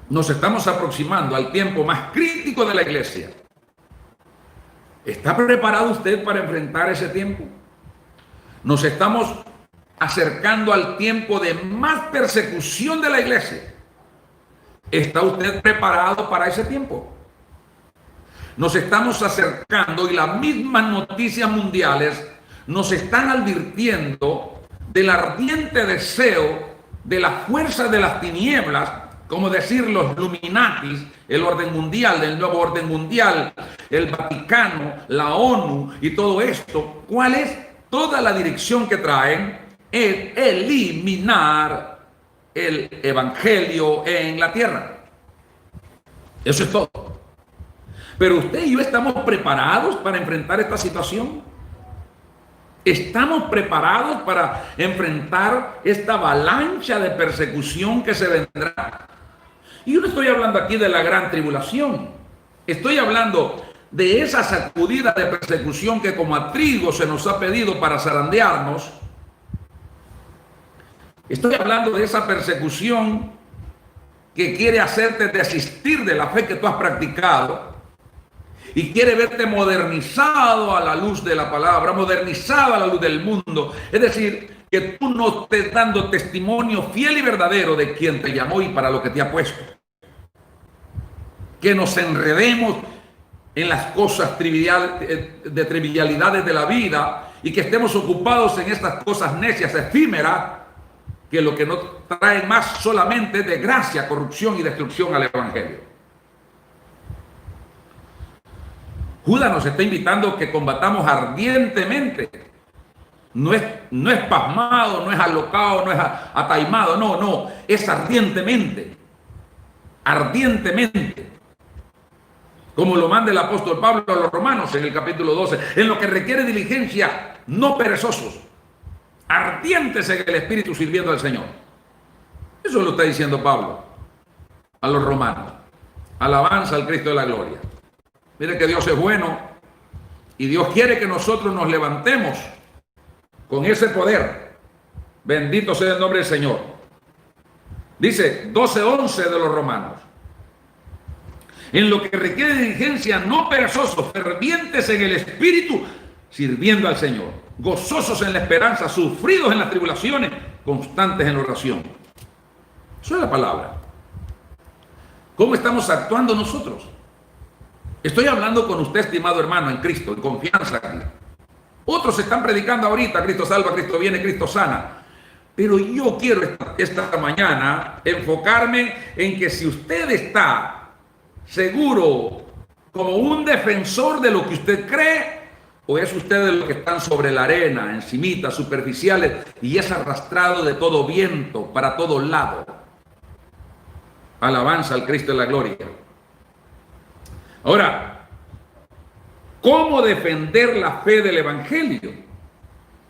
Nos estamos aproximando al tiempo más crítico de la iglesia. ¿Está preparado usted para enfrentar ese tiempo? Nos estamos acercando al tiempo de más persecución de la iglesia. ¿Está usted preparado para ese tiempo? Nos estamos acercando y las mismas noticias mundiales nos están advirtiendo del ardiente deseo de la fuerza de las tinieblas, como decir los Illuminatis, el orden mundial, el nuevo orden mundial, el Vaticano, la ONU y todo esto. ¿Cuál es toda la dirección que traen? Es eliminar el evangelio en la tierra. Eso es todo. Pero usted y yo estamos preparados para enfrentar esta situación. ¿Estamos preparados para enfrentar esta avalancha de persecución que se vendrá? Y yo no estoy hablando aquí de la gran tribulación. Estoy hablando de esa sacudida de persecución que como a trigo se nos ha pedido para zarandearnos. Estoy hablando de esa persecución que quiere hacerte desistir de la fe que tú has practicado y quiere verte modernizado a la luz de la palabra, modernizado a la luz del mundo. Es decir, que tú no estés dando testimonio fiel y verdadero de quien te llamó y para lo que te ha puesto. Que nos enredemos en las cosas trivialidades de la vida y que estemos ocupados en estas cosas necias, efímeras, que lo que nos trae más solamente desgracia, corrupción y destrucción al evangelio. Judas nos está invitando a que combatamos ardientemente. No es pasmado, no es alocado, no es ataimado, no, es ardientemente. Ardientemente. Como lo manda el apóstol Pablo a los romanos en el capítulo 12, en lo que requiere diligencia, no perezosos, ardientes en el espíritu sirviendo al Señor. Eso lo está diciendo Pablo a los romanos. Alabanza al Cristo de la gloria. Mire que Dios es bueno y Dios quiere que nosotros nos levantemos con ese poder. Bendito sea el nombre del Señor. Dice 12:11 de los romanos. En lo que requiere diligencia, no perezosos, fervientes en el espíritu, sirviendo al Señor, gozosos en la esperanza, sufridos en las tribulaciones, constantes en la oración. Eso es la palabra. ¿Cómo estamos actuando nosotros? Estoy hablando con usted, estimado hermano, en Cristo, en confianza aquí. Otros están predicando ahorita, Cristo salva, Cristo viene, Cristo sana. Pero yo quiero esta mañana enfocarme en que si usted está seguro como un defensor de lo que usted cree, o es usted de los que están sobre la arena, encimitas, superficiales, y es arrastrado de todo viento para todo lado. Alabanza al Cristo de la gloria. Ahora, ¿cómo defender la fe del Evangelio?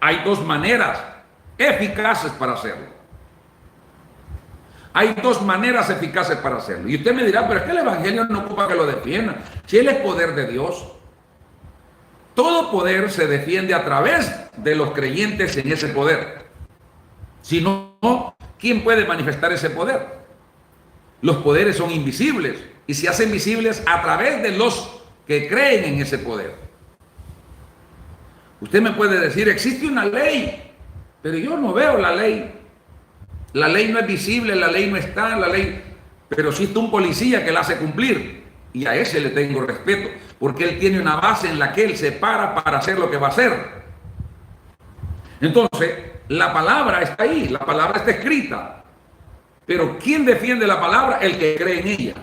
Hay dos maneras eficaces para hacerlo. Hay dos maneras eficaces para hacerlo. Y usted me dirá, pero es que el Evangelio no ocupa que lo defiendan. Si Él es poder de Dios, todo poder se defiende a través de los creyentes en ese poder. Si no, ¿quién puede manifestar ese poder? Los poderes son invisibles y se hacen visibles a través de los que creen en ese poder. Usted me puede decir, existe una ley, pero yo no veo la ley. La ley no es visible, la ley no está, la ley... Pero existe un policía que la hace cumplir y a ese le tengo respeto, porque él tiene una base en la que él se para hacer lo que va a hacer. Entonces, la palabra está ahí, la palabra está escrita. Pero ¿quién defiende la palabra? El que cree en ella.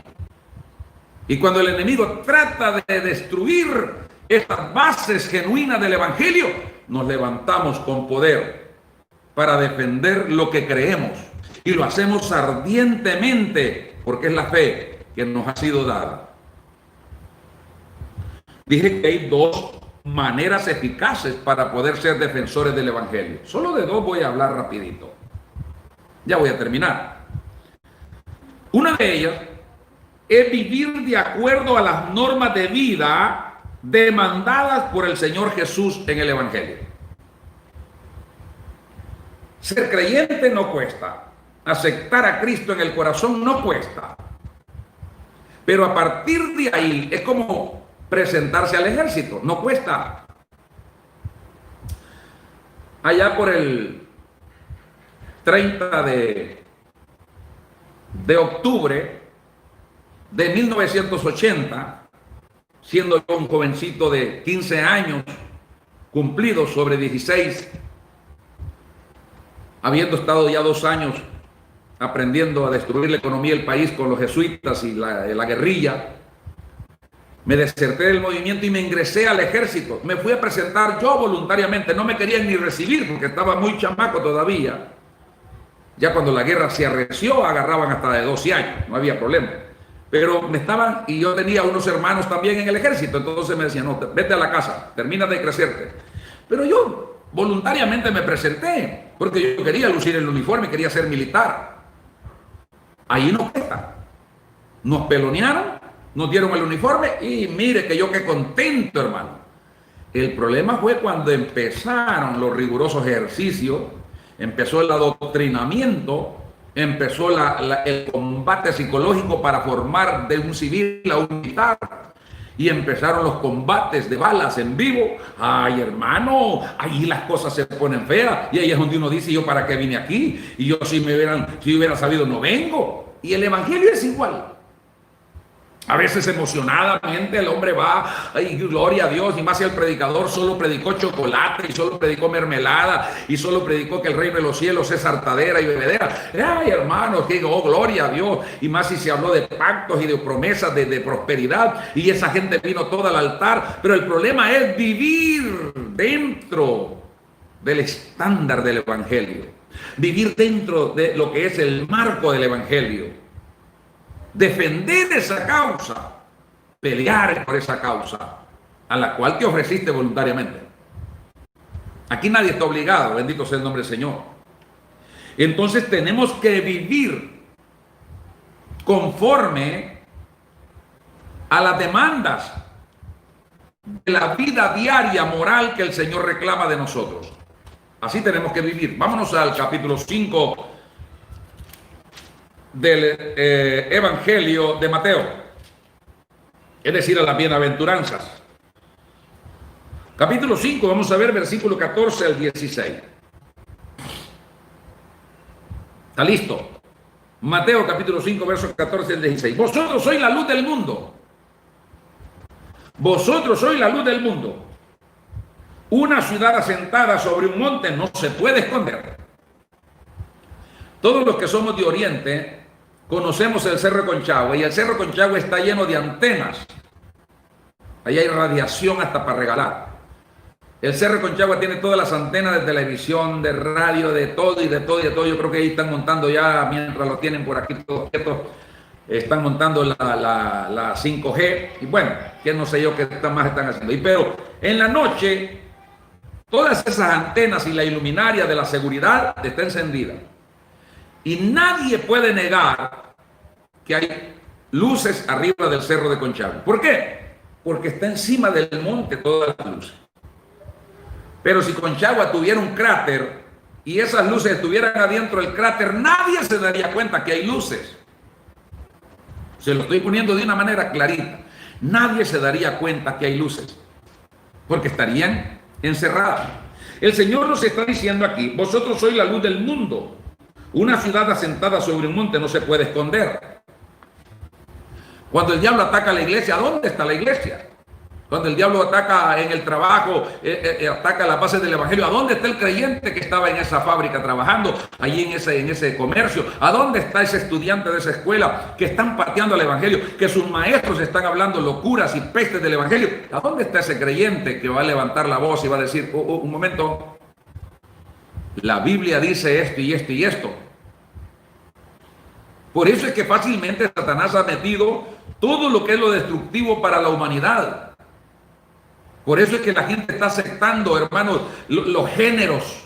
Y cuando el enemigo trata de destruir estas bases genuinas del Evangelio, nos levantamos con poder para defender lo que creemos. Y lo hacemos ardientemente, porque es la fe que nos ha sido dada. Dije que hay dos maneras eficaces para poder ser defensores del Evangelio. Solo de dos voy a hablar rapidito. Ya voy a terminar. Una de ellas es vivir de acuerdo a las normas de vida demandadas por el Señor Jesús en el Evangelio. Ser creyente no cuesta. Aceptar a Cristo en el corazón no cuesta. Pero a partir de ahí es como presentarse al ejército. No cuesta. Allá por el 30 de octubre de 1980, siendo yo un jovencito de 15 años, cumplidos sobre 16, habiendo estado ya 2 años aprendiendo a destruir la economía del país con los jesuitas y la guerrilla, me deserté del movimiento y me ingresé al ejército. Me fui a presentar yo voluntariamente, no me querían ni recibir porque estaba muy chamaco todavía. Ya cuando la guerra se arreció, agarraban hasta de 12 años, no había problema. Pero me estaban, y yo tenía unos hermanos también en el ejército, entonces me decían, no, vete a la casa, termina de crecerte. Pero yo voluntariamente me presenté, porque yo quería lucir el uniforme, quería ser militar. Ahí no cuesta. Nos pelonearon, nos dieron el uniforme y mire que yo qué contento, hermano. El problema fue cuando empezaron los rigurosos ejercicios, empezó el adoctrinamiento, empezó el combate psicológico para formar de un civil a un militar. Y empezaron los combates de balas en vivo. Ay, hermano, ahí las cosas se ponen feas. Y ahí es donde uno dice, ¿yo para qué vine aquí? Y yo si hubiera sabido, no vengo. Y el evangelio es igual. A veces emocionadamente el hombre va, ay, gloria a Dios, y más si el predicador solo predicó chocolate, y solo predicó mermelada, y solo predicó que el reino de los cielos es hartadera y bebedera. Ay, hermanos, que oh, gloria a Dios. Y más si se habló de pactos y de promesas de prosperidad, y esa gente vino toda al altar. Pero el problema es vivir dentro del estándar del evangelio, vivir dentro de lo que es el marco del evangelio. Defender esa causa, pelear por esa causa a la cual te ofreciste voluntariamente. Aquí nadie está obligado, bendito sea el nombre del Señor. Entonces tenemos que vivir conforme a las demandas de la vida diaria moral que el Señor reclama de nosotros. Así tenemos que vivir. Vámonos al capítulo 5 del Evangelio de Mateo, es decir, a las bienaventuranzas. Capítulo 5, vamos a ver versículo 14 al 16. ¿Está listo? Mateo capítulo 5, versos 14 al 16. Vosotros sois la luz del mundo. Vosotros sois la luz del mundo. Una ciudad asentada sobre un monte no se puede esconder. Todos los que somos de Oriente conocemos el Cerro Conchagua, y el Cerro Conchagua está lleno de antenas. Ahí hay radiación hasta para regalar. El Cerro Conchagua tiene todas las antenas de televisión, de radio, de todo y de todo y de todo. Yo creo que ahí están montando ya, mientras lo tienen por aquí todos quietos, están montando la 5G. Y bueno, que no sé yo qué más están haciendo. Pero en la noche, todas esas antenas y la iluminaria de la seguridad está encendida. Y nadie puede negar que hay luces arriba del Cerro de Conchagua. ¿Por qué? Porque está encima del monte todas las luces. Pero si Conchagua tuviera un cráter y esas luces estuvieran adentro del cráter, nadie se daría cuenta que hay luces. Se lo estoy poniendo de una manera clarita. Nadie se daría cuenta que hay luces, porque estarían encerradas. El Señor nos está diciendo aquí: vosotros sois la luz del mundo. Una ciudad asentada sobre un monte no se puede esconder. Cuando el diablo ataca a la iglesia, ¿dónde está la iglesia? Cuando el diablo ataca en el trabajo, ataca las bases del evangelio, ¿a dónde está el creyente que estaba en esa fábrica trabajando, allí en ese comercio? ¿A dónde está ese estudiante de esa escuela que están pateando el evangelio, que sus maestros están hablando locuras y pestes del evangelio? ¿A dónde está ese creyente que va a levantar la voz y va a decir: un momento, la Biblia dice esto y esto y esto? Por eso es que fácilmente Satanás ha metido todo lo que es lo destructivo para la humanidad. Por eso es que la gente está aceptando, hermanos, los géneros.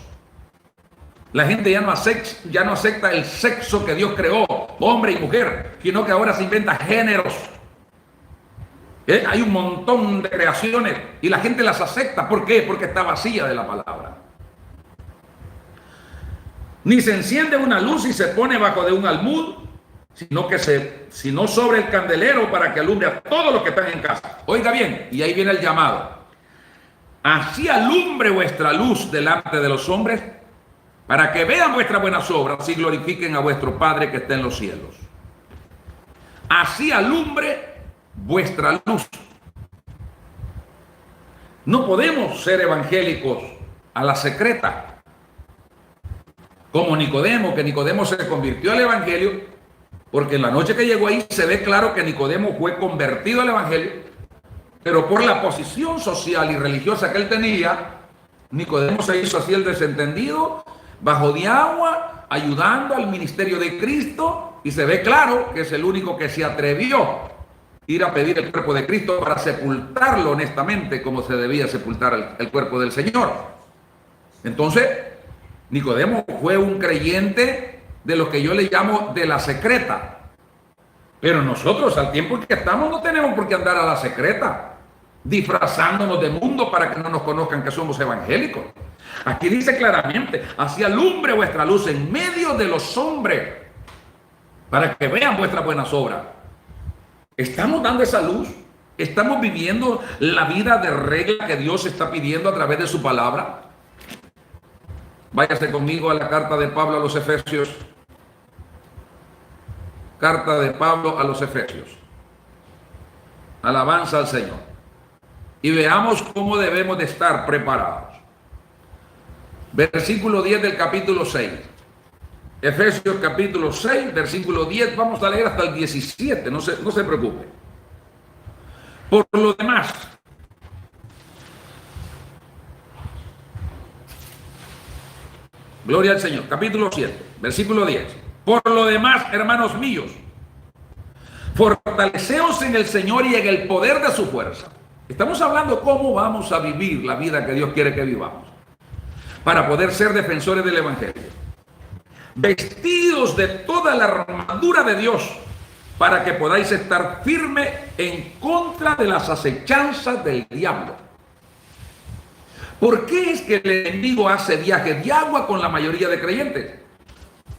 La gente ya no acepta el sexo que Dios creó, hombre y mujer, sino que ahora se inventa géneros. Hay un montón de creaciones y la gente las acepta. ¿Por qué? Porque está vacía de la palabra. Ni se enciende una luz y se pone bajo de un almud, sino sobre el candelero, para que alumbre a todos los que están en casa. Oiga bien, y ahí viene el llamado: así alumbre vuestra luz delante de los hombres, para que vean vuestras buenas obras y glorifiquen a vuestro Padre que está en los cielos. Así alumbre vuestra luz. No podemos ser evangélicos a la secreta, como Nicodemo, que Nicodemo se convirtió al evangelio, porque en la noche que llegó ahí se ve claro que Nicodemo fue convertido al evangelio, pero por la posición social y religiosa que él tenía, Nicodemo se hizo así el desentendido, bajo de agua, ayudando al ministerio de Cristo, y se ve claro que es el único que se atrevió a ir a pedir el cuerpo de Cristo para sepultarlo honestamente, como se debía sepultar el cuerpo del Señor. Entonces, Nicodemo fue un creyente de lo que yo le llamo de la secreta. Pero nosotros, al tiempo en que estamos, no tenemos por qué andar a la secreta, disfrazándonos de mundo para que no nos conozcan que somos evangélicos. Aquí dice claramente: así alumbre vuestra luz en medio de los hombres, para que vean vuestras buenas obras. ¿Estamos dando esa luz? ¿Estamos viviendo la vida de regla que Dios está pidiendo a través de su palabra? Váyase conmigo a la carta de Pablo a los Efesios. Carta de Pablo a los Efesios. Alabanza al Señor. Y veamos cómo debemos de estar preparados. Versículo 10 del capítulo 6. Efesios capítulo 6, versículo 10. Vamos a leer hasta el 17. No se preocupe. Por lo demás, gloria al Señor. Capítulo 7, versículo 10. Por lo demás, hermanos míos, fortaleceos en el Señor y en el poder de su fuerza. Estamos hablando cómo vamos a vivir la vida que Dios quiere que vivamos, para poder ser defensores del evangelio. Vestidos de toda la armadura de Dios, para que podáis estar firmes en contra de las acechanzas del diablo. ¿Por qué es que el enemigo hace viaje de agua con la mayoría de creyentes?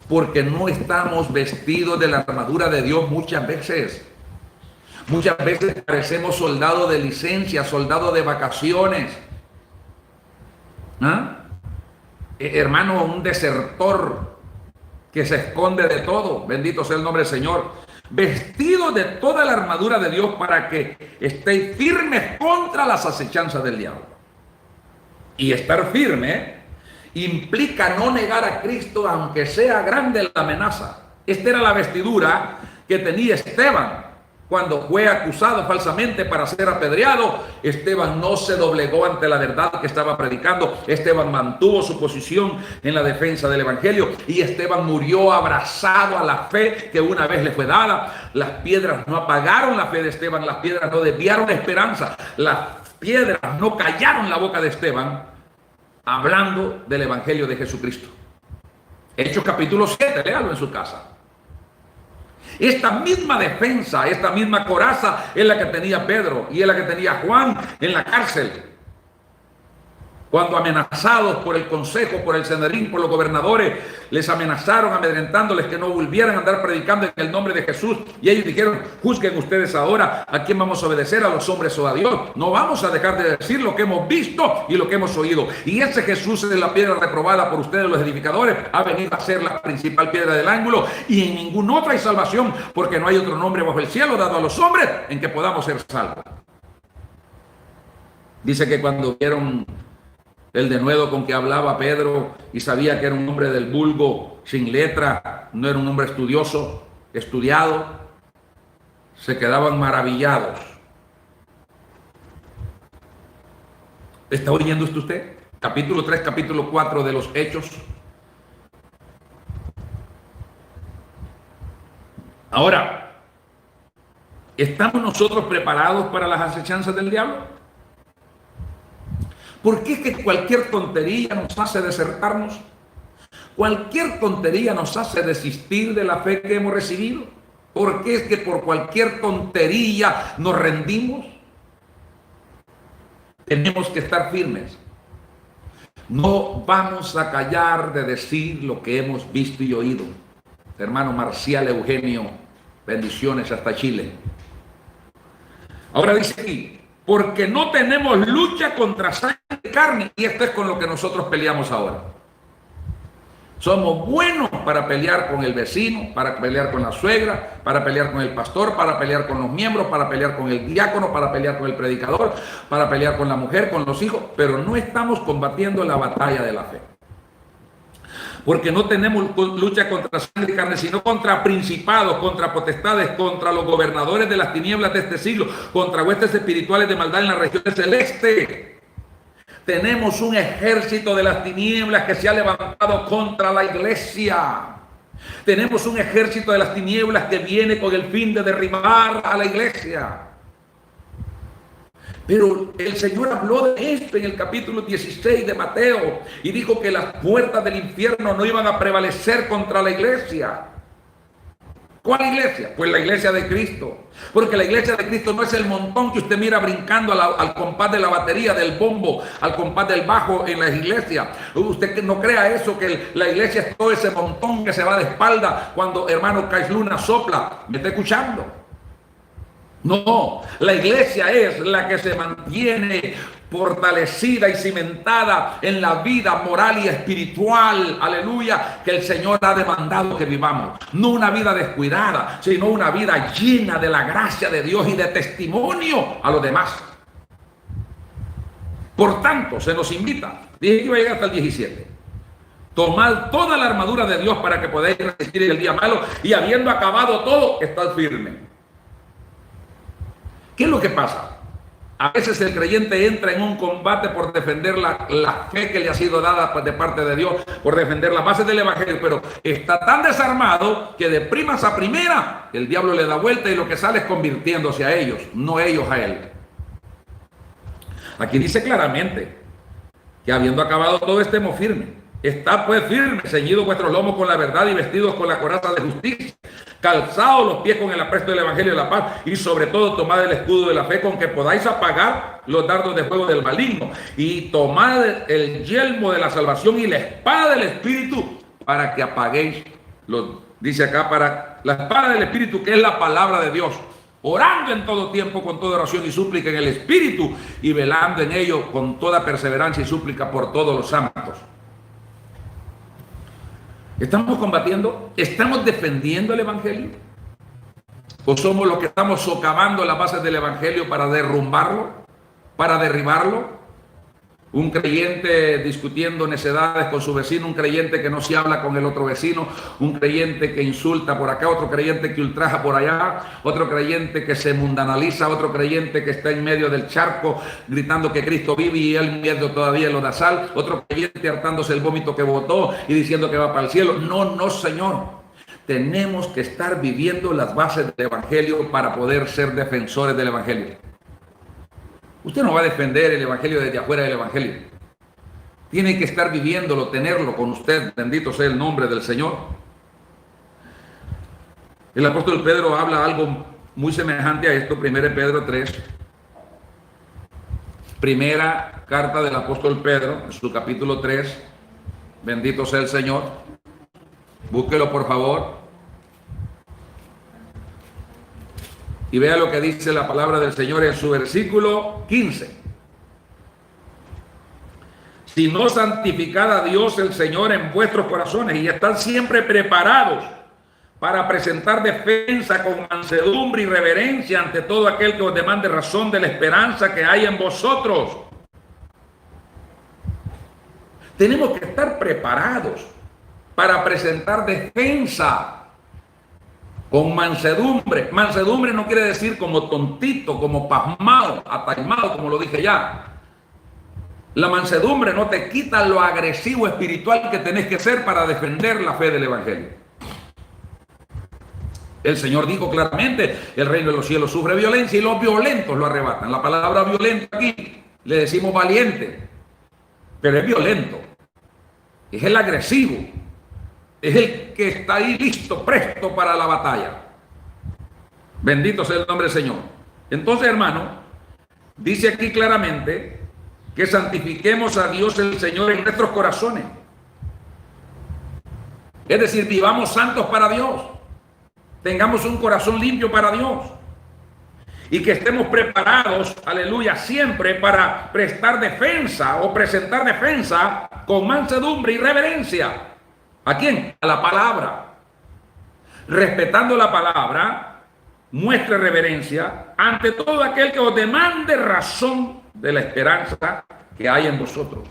Porque no estamos vestidos de la armadura de Dios muchas veces. Muchas veces parecemos soldados de licencia, soldados de vacaciones. Hermano, un desertor que se esconde de todo, bendito sea el nombre del Señor, vestidos de toda la armadura de Dios para que estéis firmes contra las acechanzas del diablo. Y estar firme implica no negar a Cristo aunque sea grande la amenaza. Esta era la vestidura que tenía Esteban cuando fue acusado falsamente para ser apedreado. Esteban no se doblegó ante la verdad que estaba predicando. Esteban mantuvo su posición en la defensa del evangelio y Esteban murió abrazado a la fe que una vez le fue dada. Las piedras no apagaron la fe de Esteban, las piedras no desviaron la esperanza, las piedras no callaron la boca de Esteban hablando del evangelio de Jesucristo. Hechos capítulo 7, léalo en su casa. Esta misma defensa, esta misma coraza es la que tenía Pedro y es la que tenía Juan en la cárcel. Cuando amenazados por el consejo, por el Sanedrín, por los gobernadores, les amenazaron amedrentándoles que no volvieran a andar predicando en el nombre de Jesús. Y ellos dijeron, juzguen ustedes ahora a quién vamos a obedecer, a los hombres o a Dios. No vamos a dejar de decir lo que hemos visto y lo que hemos oído. Y ese Jesús es la piedra reprobada por ustedes los edificadores. Ha venido a ser la principal piedra del ángulo. Y en ninguna otra hay salvación, porque no hay otro nombre bajo el cielo dado a los hombres en que podamos ser salvos. Dice que cuando vieron el denuedo con que hablaba Pedro y sabía que era un hombre del vulgo, sin letra, no era un hombre estudioso, estudiado, se quedaban maravillados. ¿Está oyendo esto usted? Capítulo 3, capítulo 4 de los Hechos. Ahora, ¿estamos nosotros preparados para las acechanzas del diablo? ¿Por qué es que cualquier tontería nos hace desertarnos? ¿Cualquier tontería nos hace desistir de la fe que hemos recibido? ¿Por qué es que por cualquier tontería nos rendimos? Tenemos que estar firmes. No vamos a callar de decir lo que hemos visto y oído. Hermano Marcial Eugenio, bendiciones hasta Chile. Ahora dice aquí, porque no tenemos lucha contra sangre y carne, y esto es con lo que nosotros peleamos ahora. Somos buenos para pelear con el vecino, para pelear con la suegra, para pelear con el pastor, para pelear con los miembros, para pelear con el diácono, para pelear con el predicador, para pelear con la mujer, con los hijos, pero no estamos combatiendo la batalla de la fe. Porque no tenemos lucha contra sangre y carne, sino contra principados, contra potestades, contra los gobernadores de las tinieblas de este siglo, contra huestes espirituales de maldad en las regiones celestes. Tenemos un ejército de las tinieblas que se ha levantado contra la iglesia. Tenemos un ejército de las tinieblas que viene con el fin de derribar a la iglesia. Pero el Señor habló de esto en el capítulo 16 de Mateo y dijo que las puertas del infierno no iban a prevalecer contra la iglesia. ¿Cuál iglesia? Pues la iglesia de Cristo. Porque la iglesia de Cristo no es el montón que usted mira brincando al compás de la batería, del bombo, al compás del bajo en las iglesias. Usted no crea eso, que la iglesia es todo ese montón que se va de espalda cuando hermano Cais Luna sopla. ¿Me está escuchando? No, la iglesia es la que se mantiene fortalecida y cimentada en la vida moral y espiritual, aleluya, que el Señor ha demandado que vivamos. No una vida descuidada, sino una vida llena de la gracia de Dios y de testimonio a los demás. Por tanto, se nos invita, dije que iba a llegar hasta el 17. Tomad toda la armadura de Dios para que podáis resistir el día malo y habiendo acabado todo, estad firme. ¿Qué es lo que pasa? A veces el creyente entra en un combate por defender la fe que le ha sido dada de parte de Dios, por defender las bases del evangelio, pero está tan desarmado que de primas a primera el diablo le da vuelta y lo que sale es convirtiéndose a ellos, no ellos a él. Aquí dice claramente que habiendo acabado todo estemos firmes. Estad pues firmes, ceñidos vuestros lomos con la verdad y vestidos con la coraza de justicia, calzados los pies con el apresto del evangelio de la paz y sobre todo tomad el escudo de la fe con que podáis apagar los dardos de fuego del maligno y tomad el yelmo de la salvación y la espada del espíritu para que apaguéis dice acá, para la espada del espíritu que es la palabra de Dios, orando en todo tiempo con toda oración y súplica en el espíritu y velando en ello con toda perseverancia y súplica por todos los santos. ¿Estamos combatiendo? ¿Estamos defendiendo el Evangelio? ¿O somos los que estamos socavando las bases del Evangelio para derrumbarlo, para derribarlo? Un creyente discutiendo necedades con su vecino, un creyente que no se habla con el otro vecino, un creyente que insulta por acá, otro creyente que ultraja por allá, otro creyente que se mundanaliza, otro creyente que está en medio del charco gritando que Cristo vive y él miedo todavía en lodazal, otro creyente hartándose el vómito que botó y diciendo que va para el cielo. No, no, Señor. Tenemos que estar viviendo las bases del Evangelio para poder ser defensores del Evangelio. Usted no va a defender el Evangelio desde afuera del Evangelio. Tiene que estar viviéndolo, tenerlo con usted. Bendito sea el nombre del Señor. El apóstol Pedro habla algo muy semejante a esto, 1 Pedro 3. Primera carta del apóstol Pedro, en su capítulo 3. Bendito sea el Señor. Búsquelo, por favor. Y vea lo que dice la palabra del Señor en su versículo 15. Si no, santificad a Dios el Señor en vuestros corazones y están siempre preparados para presentar defensa con mansedumbre y reverencia ante todo aquel que os demande razón de la esperanza que hay en vosotros. Tenemos que estar preparados para presentar defensa con mansedumbre. Mansedumbre no quiere decir como tontito, como pasmado, ataimado, como lo dije ya. La mansedumbre no te quita lo agresivo espiritual que tenés que ser para defender la fe del Evangelio. El Señor dijo claramente, el reino de los cielos sufre violencia y los violentos lo arrebatan. La palabra violento aquí le decimos valiente, pero es violento. Es el agresivo. Es el que está ahí listo, presto para la batalla. Bendito sea el nombre del Señor. Entonces, hermano, dice aquí claramente que santifiquemos a Dios el Señor en nuestros corazones. Es decir, vivamos santos para Dios. Tengamos un corazón limpio para Dios. Y que estemos preparados, aleluya, siempre para prestar defensa o presentar defensa con mansedumbre y reverencia. ¿A quién? A la palabra. Respetando la palabra, muestre reverencia ante todo aquel que os demande razón de la esperanza que hay en vosotros.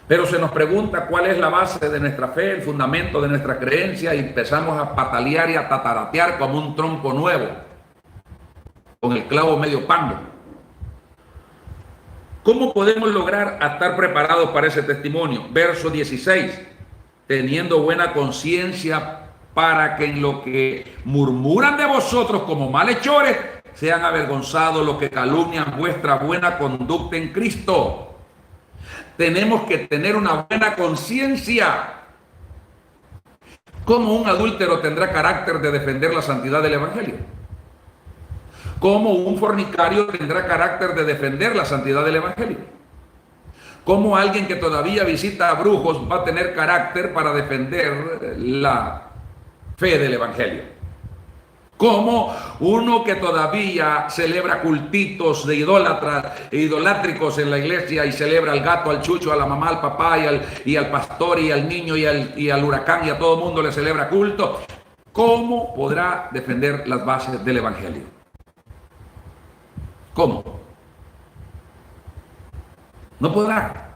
Pero se nos pregunta cuál es la base de nuestra fe, el fundamento de nuestra creencia, y empezamos a patalear y a tataratear como un tronco nuevo, con el clavo medio pando. ¿Cómo podemos lograr estar preparados para ese testimonio? Verso 16. Teniendo buena conciencia para que en lo que murmuran de vosotros como malhechores sean avergonzados los que calumnian vuestra buena conducta en Cristo. Tenemos que tener una buena conciencia. ¿Cómo un adúltero tendrá carácter de defender la santidad del Evangelio? ¿Cómo un fornicario tendrá carácter de defender la santidad del Evangelio? ¿Cómo alguien que todavía visita a brujos va a tener carácter para defender la fe del Evangelio? ¿Cómo uno que todavía celebra cultitos de idolátricos en la iglesia y celebra al gato, al chucho, a la mamá, al papá y al pastor y al niño y al huracán y a todo el mundo le celebra culto? ¿Cómo podrá defender las bases del Evangelio? ¿Cómo? No podrá.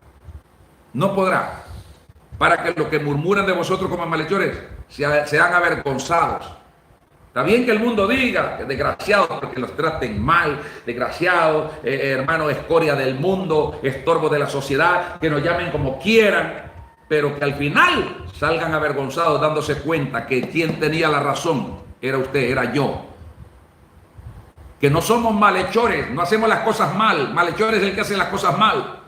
No podrá. Para que los que murmuran de vosotros como malhechores sean avergonzados. Está bien que el mundo diga que desgraciados porque los traten mal, desgraciados, hermano, escoria del mundo, estorbo de la sociedad, que nos llamen como quieran, pero que al final salgan avergonzados dándose cuenta que quien tenía la razón era usted, era yo. Que no somos malhechores, no hacemos las cosas mal. Malhechor es el que hace las cosas mal.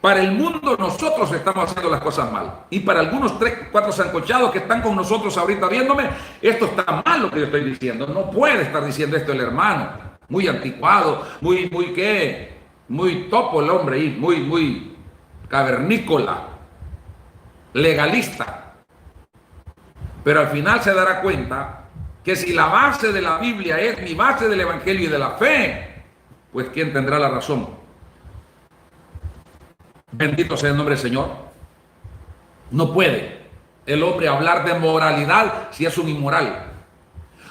Para el mundo nosotros estamos haciendo las cosas mal. Y para algunos 3, 4 sancochados que están con nosotros ahorita viéndome, esto está mal lo que yo estoy diciendo. No puede estar diciendo esto el hermano. Muy anticuado, muy topo el hombre ahí, muy cavernícola, legalista. Pero al final se dará cuenta que si la base de la Biblia es mi base del Evangelio y de la fe, pues ¿quién tendrá la razón? Bendito sea el nombre del Señor. No puede el hombre hablar de moralidad si es un inmoral.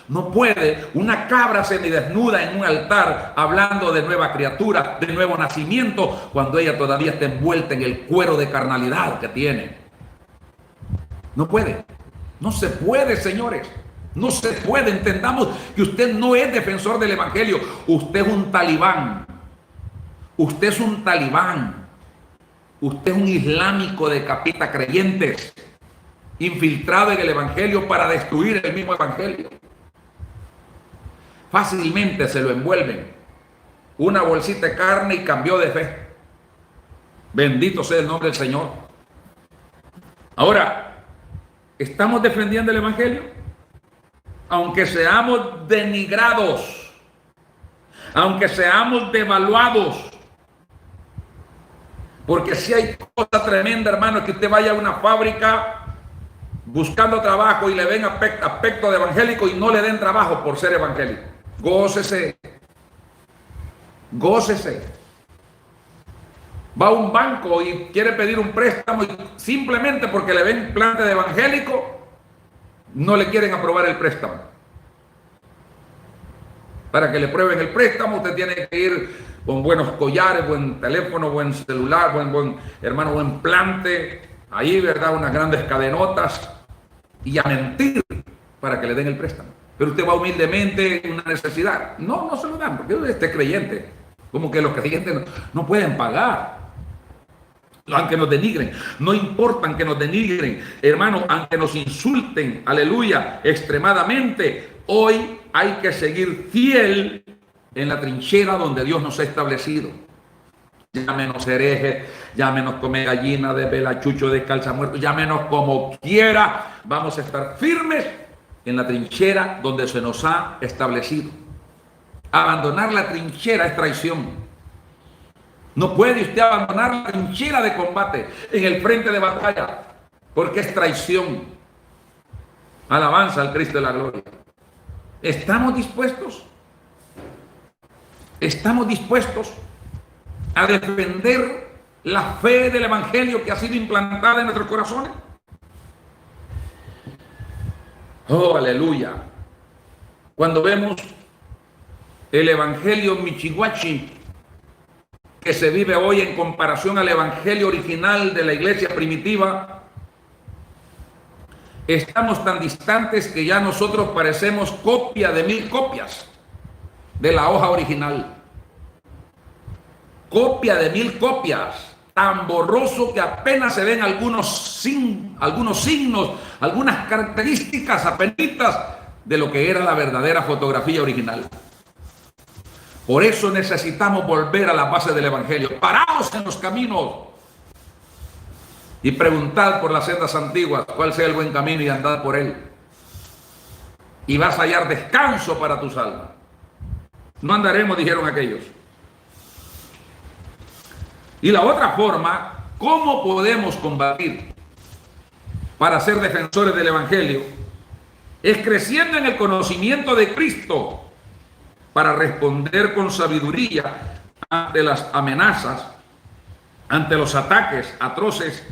No puede una cabra semidesnuda en un altar hablando de nueva criatura, de nuevo nacimiento, cuando ella todavía está envuelta en el cuero de carnalidad que tiene. No puede. No se puede, señores. No se puede. Entendamos que usted no es defensor del evangelio. Usted es un talibán. Usted es un talibán. Usted es un islámico de capita creyentes, infiltrado en el evangelio para destruir el mismo evangelio. Fácilmente se lo envuelven. Una bolsita de carne y cambió de fe. Bendito sea el nombre del Señor. Ahora, ¿estamos defendiendo el evangelio? Aunque seamos denigrados, aunque seamos devaluados, porque si hay cosa tremenda, hermano, que usted vaya a una fábrica buscando trabajo y le ven aspecto de evangélico y no le den trabajo por ser evangélico. Gócese. Gócese. Va a un banco y quiere pedir un préstamo y simplemente porque le ven plante de evangélico, no le quieren aprobar el préstamo. Para que le prueben el préstamo, usted tiene que ir con buenos collares, buen teléfono, buen celular, buen plante, ahí, ¿verdad? Unas grandes cadenotas y a mentir para que le den el préstamo. Pero usted va humildemente en una necesidad. No, no se lo dan, porque usted es creyente. Como que los creyentes no pueden pagar. Aunque nos denigren, no importa que nos denigren, hermano, aunque nos insulten, aleluya, extremadamente, hoy hay que seguir fiel en la trinchera donde Dios nos ha establecido. Llámenos herejes, llámenos come gallina de velachucho de calza muerto, llámenos como quiera, vamos a estar firmes en la trinchera donde se nos ha establecido. Abandonar la trinchera es traición. No puede usted abandonar la trinchera de combate en el frente de batalla, porque es traición. Alabanza al Cristo de la gloria. ¿Estamos dispuestos? ¿Estamos dispuestos a defender la fe del evangelio que ha sido implantada en nuestros corazones? Oh, aleluya. Cuando vemos el evangelio michihuachi que se vive hoy en comparación al evangelio original de la iglesia primitiva, estamos tan distantes que ya nosotros parecemos copia de 1000 copias de la hoja original. Copia de 1000 copias, tan borroso que apenas se ven algunos signos, algunas características apenitas de lo que era la verdadera fotografía original. Por eso necesitamos volver a la base del evangelio. Paraos en los caminos y preguntad por las sendas antiguas cuál sea el buen camino y andad por él. Y vas a hallar descanso para tus almas. No andaremos, dijeron aquellos. Y la otra forma, ¿cómo podemos combatir para ser defensores del evangelio? Es creciendo en el conocimiento de Cristo, para responder con sabiduría ante las amenazas, ante los ataques atroces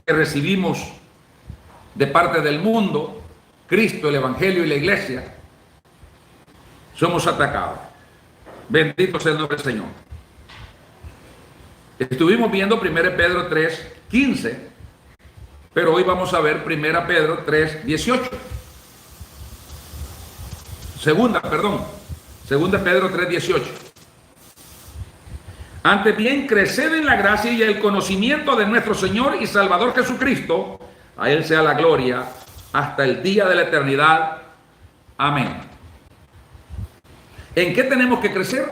que recibimos de parte del mundo. Cristo, el evangelio y la iglesia somos atacados. Bendito sea el nombre del Señor. Estuvimos viendo 1 Pedro 3:15, pero hoy vamos a ver 1 Pedro 3:18. Segunda Pedro 3:18. Antes bien, creced en la gracia y el conocimiento de nuestro Señor y Salvador Jesucristo. A Él sea la gloria hasta el día de la eternidad. Amén. ¿En qué tenemos que crecer?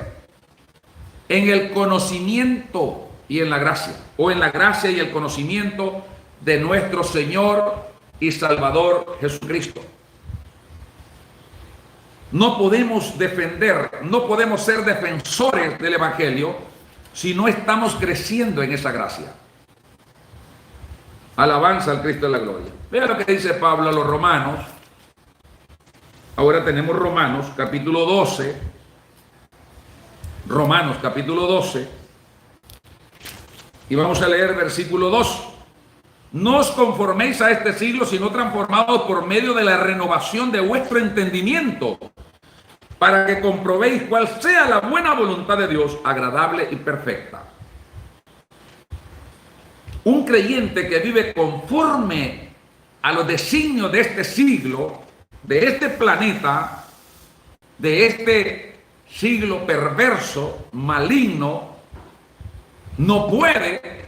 En el conocimiento y en la gracia, o en la gracia y el conocimiento de nuestro Señor y Salvador Jesucristo. No podemos defender, no podemos ser defensores del evangelio si no estamos creciendo en esa gracia. Alabanza al Cristo de la gloria. Vea lo que dice Pablo a los romanos. Ahora tenemos Romanos capítulo 12. Romanos capítulo 12. Y vamos a leer versículo 2. No os conforméis a este siglo, sino transformados por medio de la renovación de vuestro entendimiento, para que comprobéis cuál sea la buena voluntad de Dios, agradable y perfecta. Un creyente que vive conforme a los designios de este siglo, de este planeta, de este siglo perverso, maligno, no puede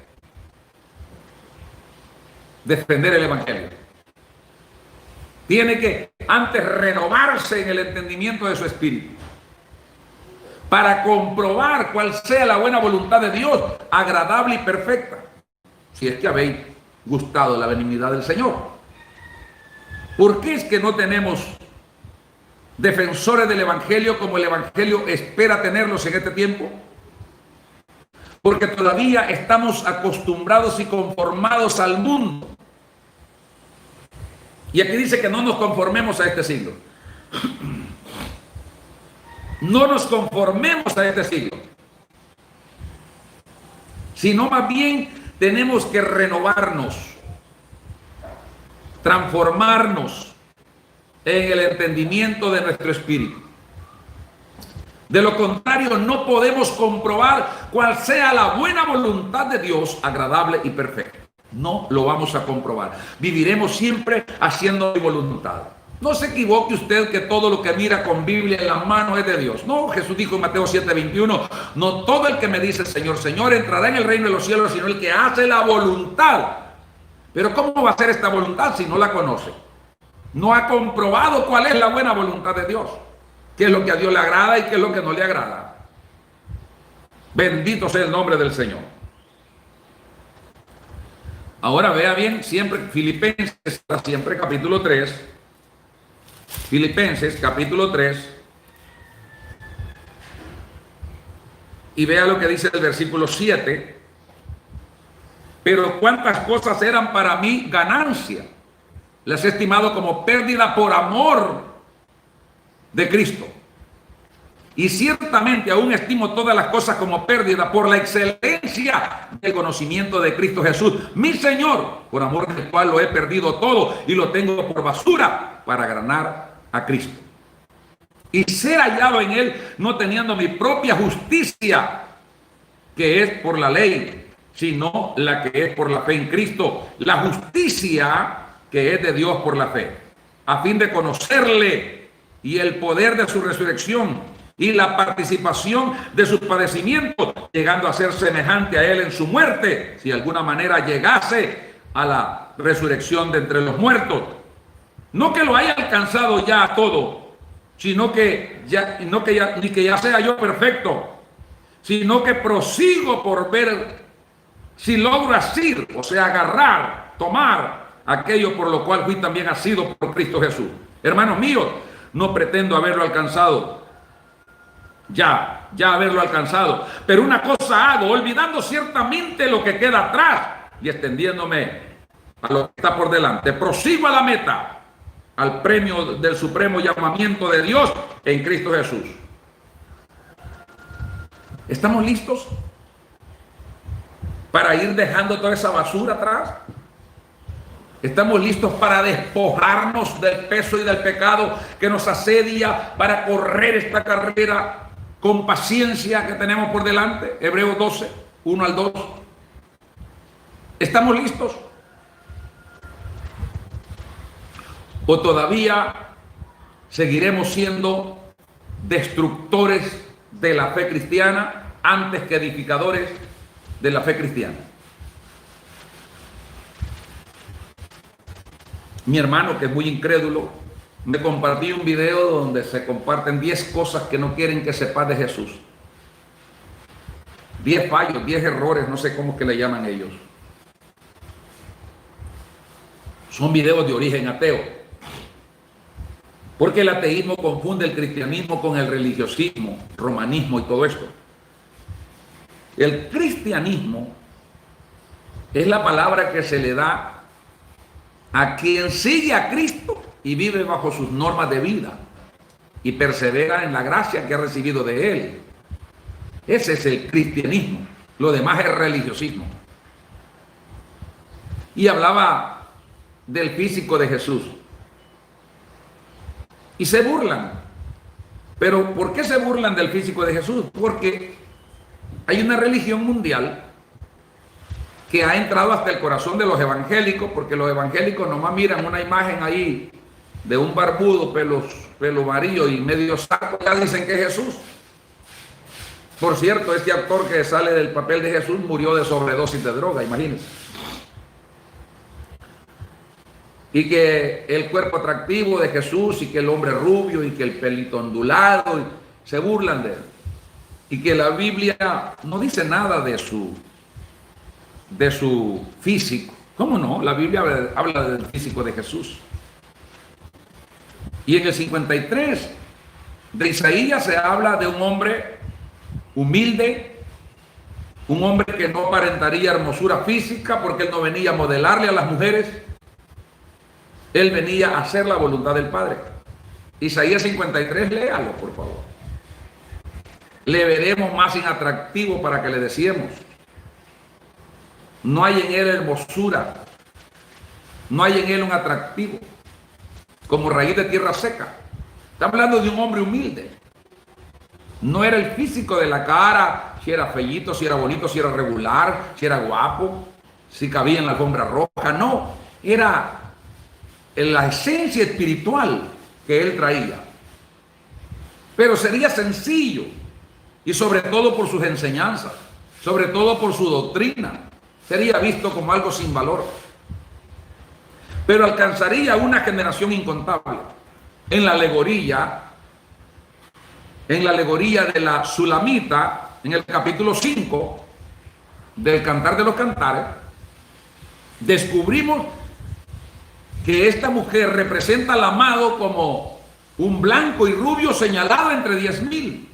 defender el evangelio. Tiene que antes renovarse en el entendimiento de su espíritu para comprobar cuál sea la buena voluntad de Dios, agradable y perfecta, si es que habéis gustado de la benignidad del Señor. ¿Por qué es que no tenemos defensores del evangelio como el evangelio espera tenerlos en este tiempo? Porque todavía estamos acostumbrados y conformados al mundo. Y aquí dice que no nos conformemos a este siglo. No nos conformemos a este siglo, sino más bien tenemos que renovarnos, transformarnos en el entendimiento de nuestro espíritu. De lo contrario, no podemos comprobar cuál sea la buena voluntad de Dios, agradable y perfecta. No lo vamos a comprobar. Viviremos siempre haciendo mi voluntad. No se equivoque usted que todo lo que mira con Biblia en las manos es de Dios. No, Jesús dijo en Mateo 7:21, no todo el que me dice Señor, Señor entrará en el reino de los cielos, sino el que hace la voluntad. Pero ¿cómo va a ser esta voluntad si no la conoce? No ha comprobado cuál es la buena voluntad de Dios. Qué es lo que a Dios le agrada y qué es lo que no le agrada. Bendito sea el nombre del Señor. Ahora vea bien, siempre Filipenses, siempre capítulo 3. Filipenses capítulo 3. Y vea lo que dice el versículo 7. Pero cuántas cosas eran para mí ganancia, las he estimado como pérdida por amor de Cristo. Y ciertamente aún estimo todas las cosas como pérdida por la excelencia del conocimiento de Cristo Jesús, mi Señor, por amor del cual lo he perdido todo y lo tengo por basura para ganar a Cristo. Y ser hallado en Él, no teniendo mi propia justicia, que es por la ley, sino la que es por la fe en Cristo, la justicia que es de Dios por la fe, a fin de conocerle y el poder de su resurrección y la participación de sus padecimientos, llegando a ser semejante a Él en su muerte, si de alguna manera llegase a la resurrección de entre los muertos. No que lo haya alcanzado ya todo, sino que ya, ni que ya sea yo perfecto, sino que prosigo por ver si logro asir, o sea, agarrar, tomar aquello por lo cual fui también asido por Cristo Jesús. Hermanos míos, no pretendo haberlo alcanzado, ya haberlo alcanzado, pero una cosa hago, olvidando ciertamente lo que queda atrás y extendiéndome a lo que está por delante. Prosigo a la meta, al premio del supremo llamamiento de Dios en Cristo Jesús. ¿Estamos listos para ir dejando toda esa basura atrás? ¿Estamos listos para despojarnos del peso y del pecado que nos asedia, para correr esta carrera con paciencia que tenemos por delante? Hebreos 12, 1 al 2. ¿Estamos listos? ¿O todavía seguiremos siendo destructores de la fe cristiana antes que edificadores de la fe cristiana? Mi hermano, que es muy incrédulo, me compartió un video donde se comparten 10 cosas que no quieren que sepas de Jesús. 10 fallos, 10 errores, no sé cómo que le llaman ellos. Son videos de origen ateo. Porque el ateísmo confunde el cristianismo con el religiosismo, romanismo y todo esto. El cristianismo es la palabra que se le da a quien sigue a Cristo y vive bajo sus normas de vida y persevera en la gracia que ha recibido de Él. Ese es el cristianismo. Lo demás es religiosismo. y hablaba del físico de Jesús. Y se burlan. Pero ¿por qué se burlan del físico de Jesús? Porque hay una religión mundial que ha entrado hasta el corazón de los evangélicos, porque los evangélicos nomás miran una imagen ahí de un barbudo, pelo amarillo y medio saco, ya dicen que es Jesús. Por cierto, este actor que sale del papel de Jesús murió de sobredosis de droga, imagínense. Y que el cuerpo atractivo de Jesús, y que el hombre rubio, y que el pelito ondulado, se burlan de él. Y que la Biblia no dice nada de su físico. ¿Cómo no? La Biblia habla del físico de Jesús. Y en el 53 de Isaías se habla de un hombre humilde, un hombre que no aparentaría hermosura física, porque él no venía a modelarle a las mujeres, él venía a hacer la voluntad del Padre. Isaías 53, léalo por favor. Le veremos más inatractivo para que le deseemos. No hay en él hermosura, no hay en él un atractivo, como raíz de tierra seca. Está hablando de un hombre humilde. No era el físico de la cara, si era fellito, si era bonito, si era regular, si era guapo, si cabía en la alfombra roja. No, era la esencia espiritual que él traía. Pero sería sencillo, y sobre todo por sus enseñanzas, sobre todo por su doctrina, sería visto como algo sin valor. Pero alcanzaría una generación incontable. En la alegoría de la Sulamita, en el capítulo 5 del Cantar de los Cantares, descubrimos que esta mujer representa al amado como un blanco y rubio señalado entre 10,000.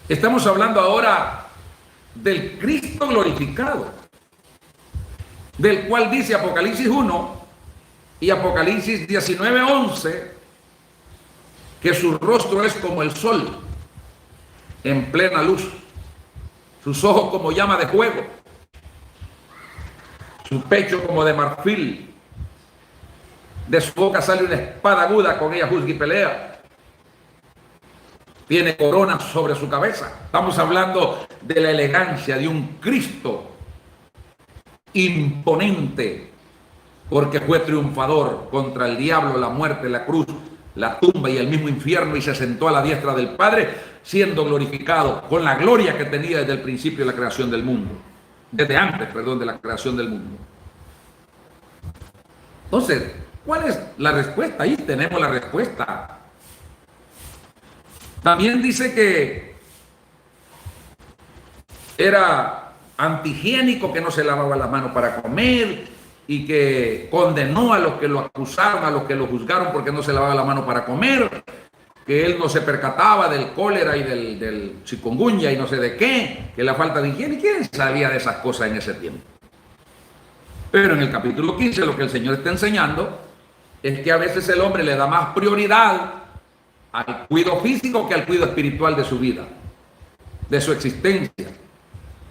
Estamos hablando ahora del Cristo glorificado, del cual dice Apocalipsis 1 y Apocalipsis 19:11 que su rostro es como el sol en plena luz, sus ojos como llama de fuego, su pecho como de marfil, de su boca sale una espada aguda, con ella juzga y pelea. Tiene corona sobre su cabeza. Estamos hablando de la elegancia de un Cristo imponente, porque fue triunfador contra el diablo, la muerte, la cruz, la tumba y el mismo infierno, y se sentó a la diestra del Padre, siendo glorificado con la gloria que tenía desde el principio de la creación del mundo, desde antes, perdón, de la creación del mundo. Entonces, ¿cuál es la respuesta? Ahí tenemos la respuesta. También dice que era antihigiénico, que no se lavaba las manos para comer, y que condenó a los que lo acusaron, a los que lo juzgaron porque no se lavaba la mano para comer, que él no se percataba del cólera y del chikungunya y no sé de qué, que la falta de higiene. ¿Quién sabía de esas cosas en ese tiempo? Pero en el capítulo 15 lo que el Señor está enseñando es que a veces el hombre le da más prioridad al cuidado físico que al cuidado espiritual de su vida, de su existencia.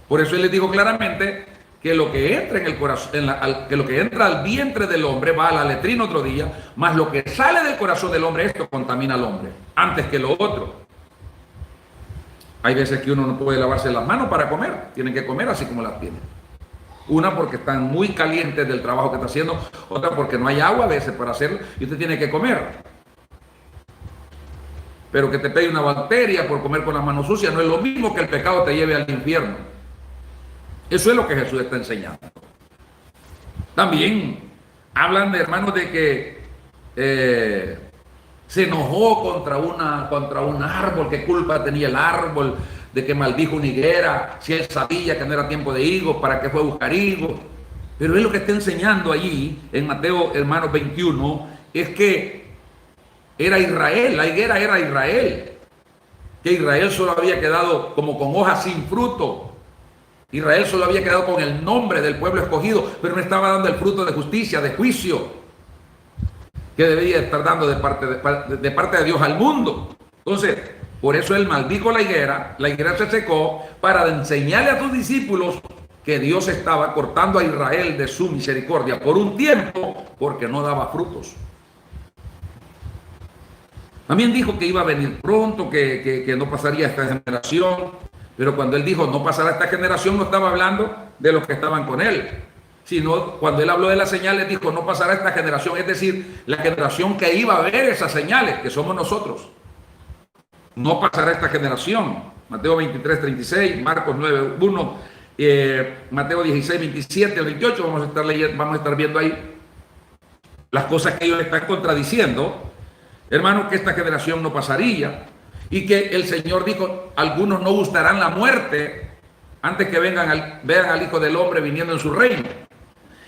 Por eso él les dijo claramente que lo que entra en el corazón, que lo que entra al vientre del hombre va a la letrina otro día, más lo que sale del corazón del hombre, esto contamina al hombre antes que lo otro. Hay veces que uno no puede lavarse las manos para comer, tienen que comer así como las tienen. Una porque están muy calientes del trabajo que está haciendo, otra porque no hay agua a veces para hacerlo y usted tiene que comer. Pero que te pegue una bacteria por comer con las manos sucias no es lo mismo que el pecado te lleve al infierno. Eso es lo que Jesús está enseñando. También hablan de hermanos de que se enojó contra un árbol, qué culpa tenía el árbol de que maldijo una higuera, si él sabía que no era tiempo de higos, ¿para qué fue a buscar higos? Pero él lo que está enseñando allí en Mateo, hermanos, 21, es que era Israel, la higuera era Israel, que Israel solo había quedado como con hojas sin fruto. Israel solo había quedado con el nombre del pueblo escogido, pero no estaba dando el fruto de justicia, de juicio, que debía estar dando de parte de Dios al mundo. Entonces, por eso él maldijo la higuera se secó para enseñarle a sus discípulos que Dios estaba cortando a Israel de su misericordia por un tiempo porque no daba frutos. También dijo que iba a venir pronto, que no pasaría esta generación, pero cuando él dijo no pasará esta generación, no estaba hablando de los que estaban con él, sino cuando él habló de las señales, dijo no pasará esta generación, es decir, la generación que iba a ver esas señales, que somos nosotros. No pasará esta generación. Mateo 23, 36, Marcos 9, 1, Mateo 16, 27 al 28, vamos a estar viendo ahí las cosas que ellos están contradiciendo. Hermano, que esta generación no pasaría y que el Señor dijo, algunos no gustarán la muerte antes que vean al Hijo del Hombre viniendo en su reino.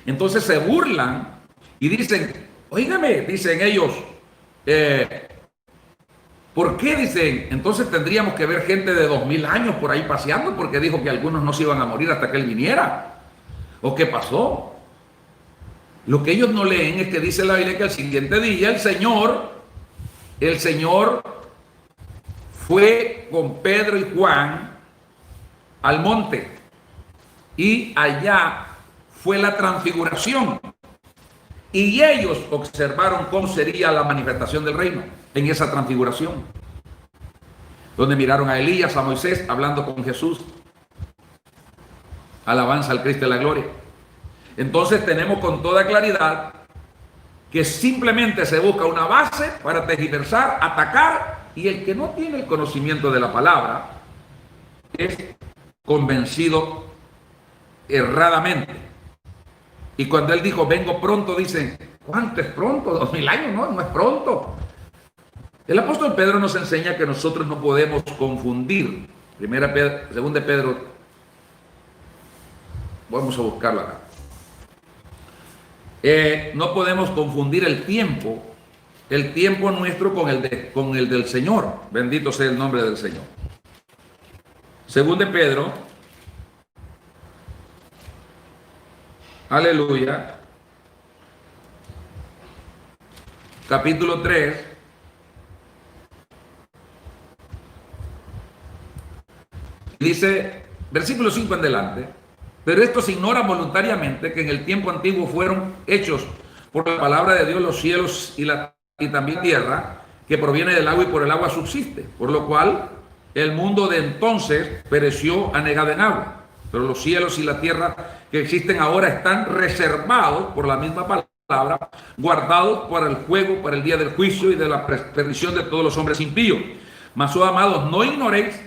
Entonces se burlan y dicen, oígame, dicen ellos, ¿por qué? Dicen, entonces tendríamos que ver gente de 2000 años por ahí paseando porque dijo que algunos no se iban a morir hasta que Él viniera. ¿O qué pasó? Lo que ellos no leen es que dice la Biblia que al siguiente día el Señor fue con Pedro y Juan al monte y allá fue la transfiguración y ellos observaron cómo sería la manifestación del reino en esa transfiguración, donde miraron a Elías, a Moisés hablando con Jesús. Alabanza al Cristo de la gloria. Entonces tenemos con toda claridad que simplemente se busca una base para tergiversar, atacar, y el que no tiene el conocimiento de la palabra es convencido erradamente. Y cuando él dijo, vengo pronto, dicen, ¿cuánto es pronto? 2000 años, no es pronto. El apóstol Pedro nos enseña que nosotros no podemos confundir. Segunda Pedro, vamos a buscarlo acá. No podemos confundir el tiempo nuestro con el del Señor. Bendito sea el nombre del Señor. Según de Pedro, aleluya, capítulo 3, dice, versículo 5 en adelante. Pero esto se ignora voluntariamente que en el tiempo antiguo fueron hechos por la palabra de Dios los cielos y también tierra, que proviene del agua y por el agua subsiste, por lo cual el mundo de entonces pereció anegado en agua. Pero los cielos y la tierra que existen ahora están reservados por la misma palabra, guardados para el fuego, para el día del juicio y de la perdición de todos los hombres impíos. Mas, oh amados, no ignoréis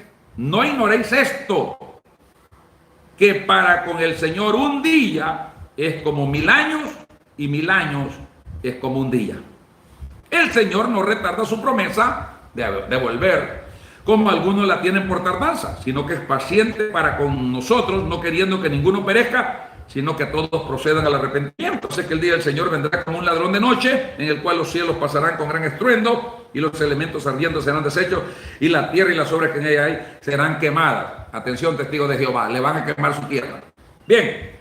esto, que para con el Señor un día es como 1000 años y 1000 años es como un día. El Señor no retarda su promesa de volver, como algunos la tienen por tardanza, sino que es paciente para con nosotros, no queriendo que ninguno perezca, sino que todos procedan al arrepentimiento. Sé que el día del Señor vendrá como un ladrón de noche, en el cual los cielos pasarán con gran estruendo y los elementos ardiendo serán deshechos y la tierra y las obras que en ella hay serán quemadas. Atención, testigos de Jehová, le van a quemar su tierra. Bien,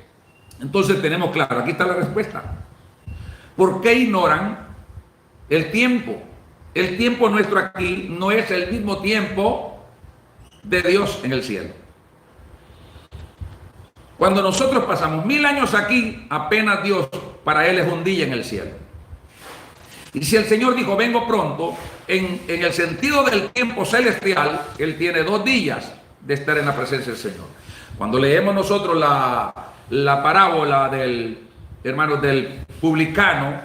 entonces tenemos claro, aquí está la respuesta. ¿Por qué ignoran el tiempo? El tiempo nuestro aquí no es el mismo tiempo de Dios en el cielo. Cuando nosotros pasamos 1000 años aquí, apenas Dios para Él es un día en el cielo. Y si el Señor dijo, vengo pronto, en el sentido del tiempo celestial, Él tiene 2 días de estar en la presencia del Señor. Cuando leemos nosotros la parábola del publicano,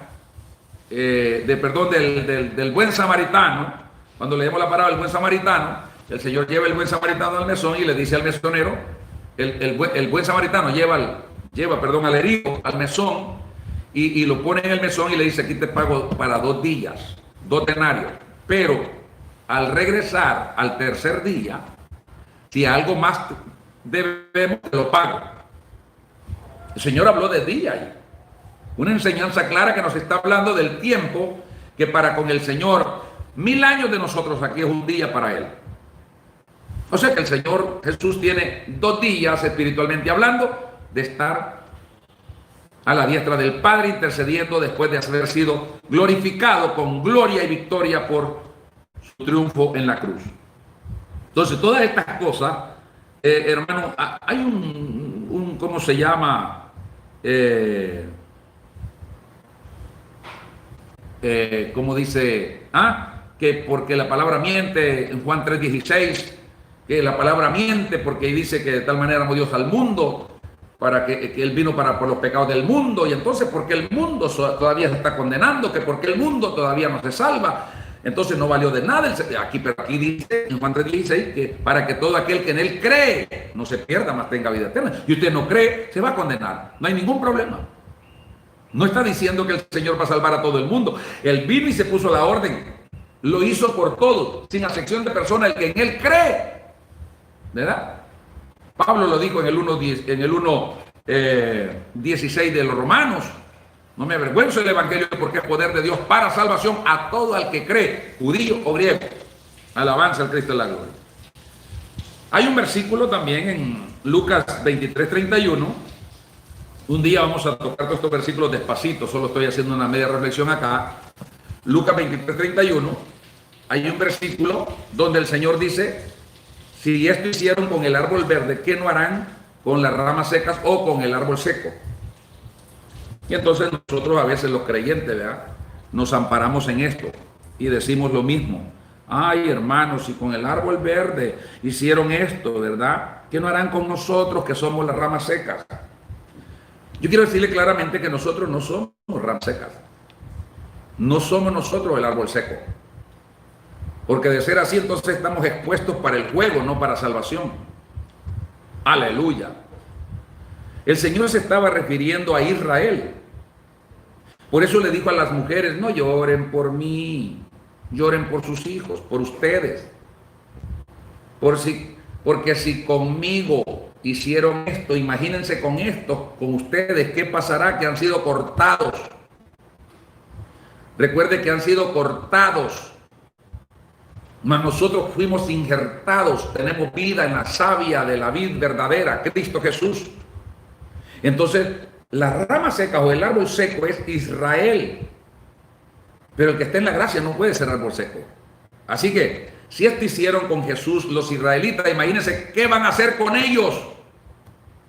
del buen samaritano, cuando leemos la parábola del buen samaritano, el Señor lleva el buen samaritano al mesón y le dice al mesonero, el buen samaritano lleva al herido al mesón y lo pone en el mesón y le dice, aquí te pago para 2 días, 2 denarios, pero al regresar al tercer día, si algo más debemos, te lo pago. El Señor habló de día ahí. Una enseñanza clara que nos está hablando del tiempo que para con el Señor, 1000 años de nosotros aquí es un día para Él. O sea que el Señor Jesús tiene 2 días espiritualmente hablando de estar a la diestra del Padre intercediendo después de haber sido glorificado con gloria y victoria por su triunfo en la cruz. Entonces todas estas cosas, hermano, hay un ¿cómo se llama? Como dice, que porque la palabra miente, en Juan 3:16, que la palabra miente porque dice que de tal manera amó Dios al mundo, para que Él vino por los pecados del mundo, y entonces porque el mundo todavía se está condenando, que porque el mundo todavía no se salva, entonces no valió de nada. Pero aquí dice en Juan 3:16 que para que todo aquel que en Él cree no se pierda, mas tenga vida eterna. Y usted no cree, se va a condenar, no hay ningún problema. No está diciendo que el Señor va a salvar a todo el mundo. Él vino y se puso la orden, lo hizo por todos, sin acepción de persona, el que en Él cree, ¿verdad? Pablo lo dijo en el 1:16 de los Romanos: no me avergüenzo del Evangelio porque es poder de Dios para salvación a todo el que cree, judío o griego. Alabanza al Cristo de la gloria. Hay un versículo también en Lucas 23:31. Un día vamos a tocar todos estos versículos despacito, solo estoy haciendo una media reflexión acá. Lucas 23:31. Hay un versículo donde el Señor dice: si esto hicieron con el árbol verde, ¿qué no harán con las ramas secas o con el árbol seco? Y entonces nosotros a veces los creyentes, ¿verdad?, nos amparamos en esto y decimos lo mismo. Ay, hermanos, si con el árbol verde hicieron esto, ¿verdad?, ¿qué no harán con nosotros que somos las ramas secas? Yo quiero decirle claramente que nosotros no somos ramas secas. No somos nosotros el árbol seco. Porque de ser así, entonces estamos expuestos para el juego, no para salvación. Aleluya. El Señor se estaba refiriendo a Israel. Por eso le dijo a las mujeres: no lloren por mí, lloren por sus hijos, por ustedes. Porque si conmigo hicieron esto, imagínense con esto, con ustedes, ¿qué pasará? Que han sido cortados. Recuerde que han sido cortados. Mas nosotros fuimos injertados, tenemos vida en la savia de la vid verdadera, Cristo Jesús. Entonces, la rama seca o el árbol seco es Israel. Pero el que está en la gracia no puede ser árbol seco. Así que, si esto hicieron con Jesús los israelitas, imagínense qué van a hacer con ellos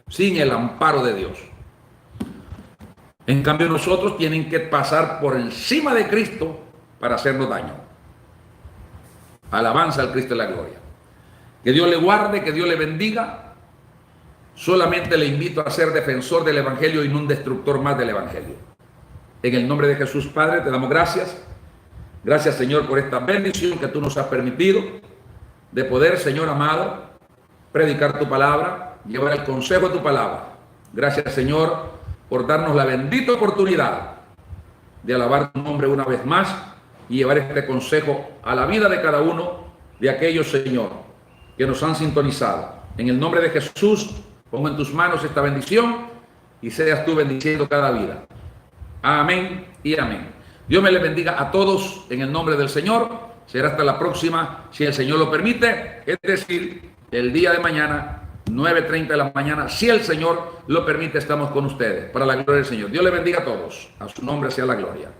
sin el amparo de Dios. En cambio, nosotros tienen que pasar por encima de Cristo para hacernos daño. Alabanza al Cristo de la gloria. Que Dios le guarde, que Dios le bendiga. Solamente le invito a ser defensor del Evangelio y no un destructor más del Evangelio. En el nombre de Jesús, Padre, te damos gracias. Gracias, Señor, por esta bendición que tú nos has permitido de poder, Señor amado, predicar tu palabra, llevar el consejo de tu palabra. Gracias, Señor, por darnos la bendita oportunidad de alabar tu nombre una vez más y llevar este consejo a la vida de cada uno de aquellos, Señor, que nos han sintonizado. En el nombre de Jesús, pongo en tus manos esta bendición y seas tú bendiciendo cada vida. Amén y amén. Dios me les bendiga a todos en el nombre del Señor. Será hasta la próxima, si el Señor lo permite, es decir, el día de mañana, 9:30 de la mañana. Si el Señor lo permite, estamos con ustedes, para la gloria del Señor. Dios les bendiga a todos. A su nombre sea la gloria.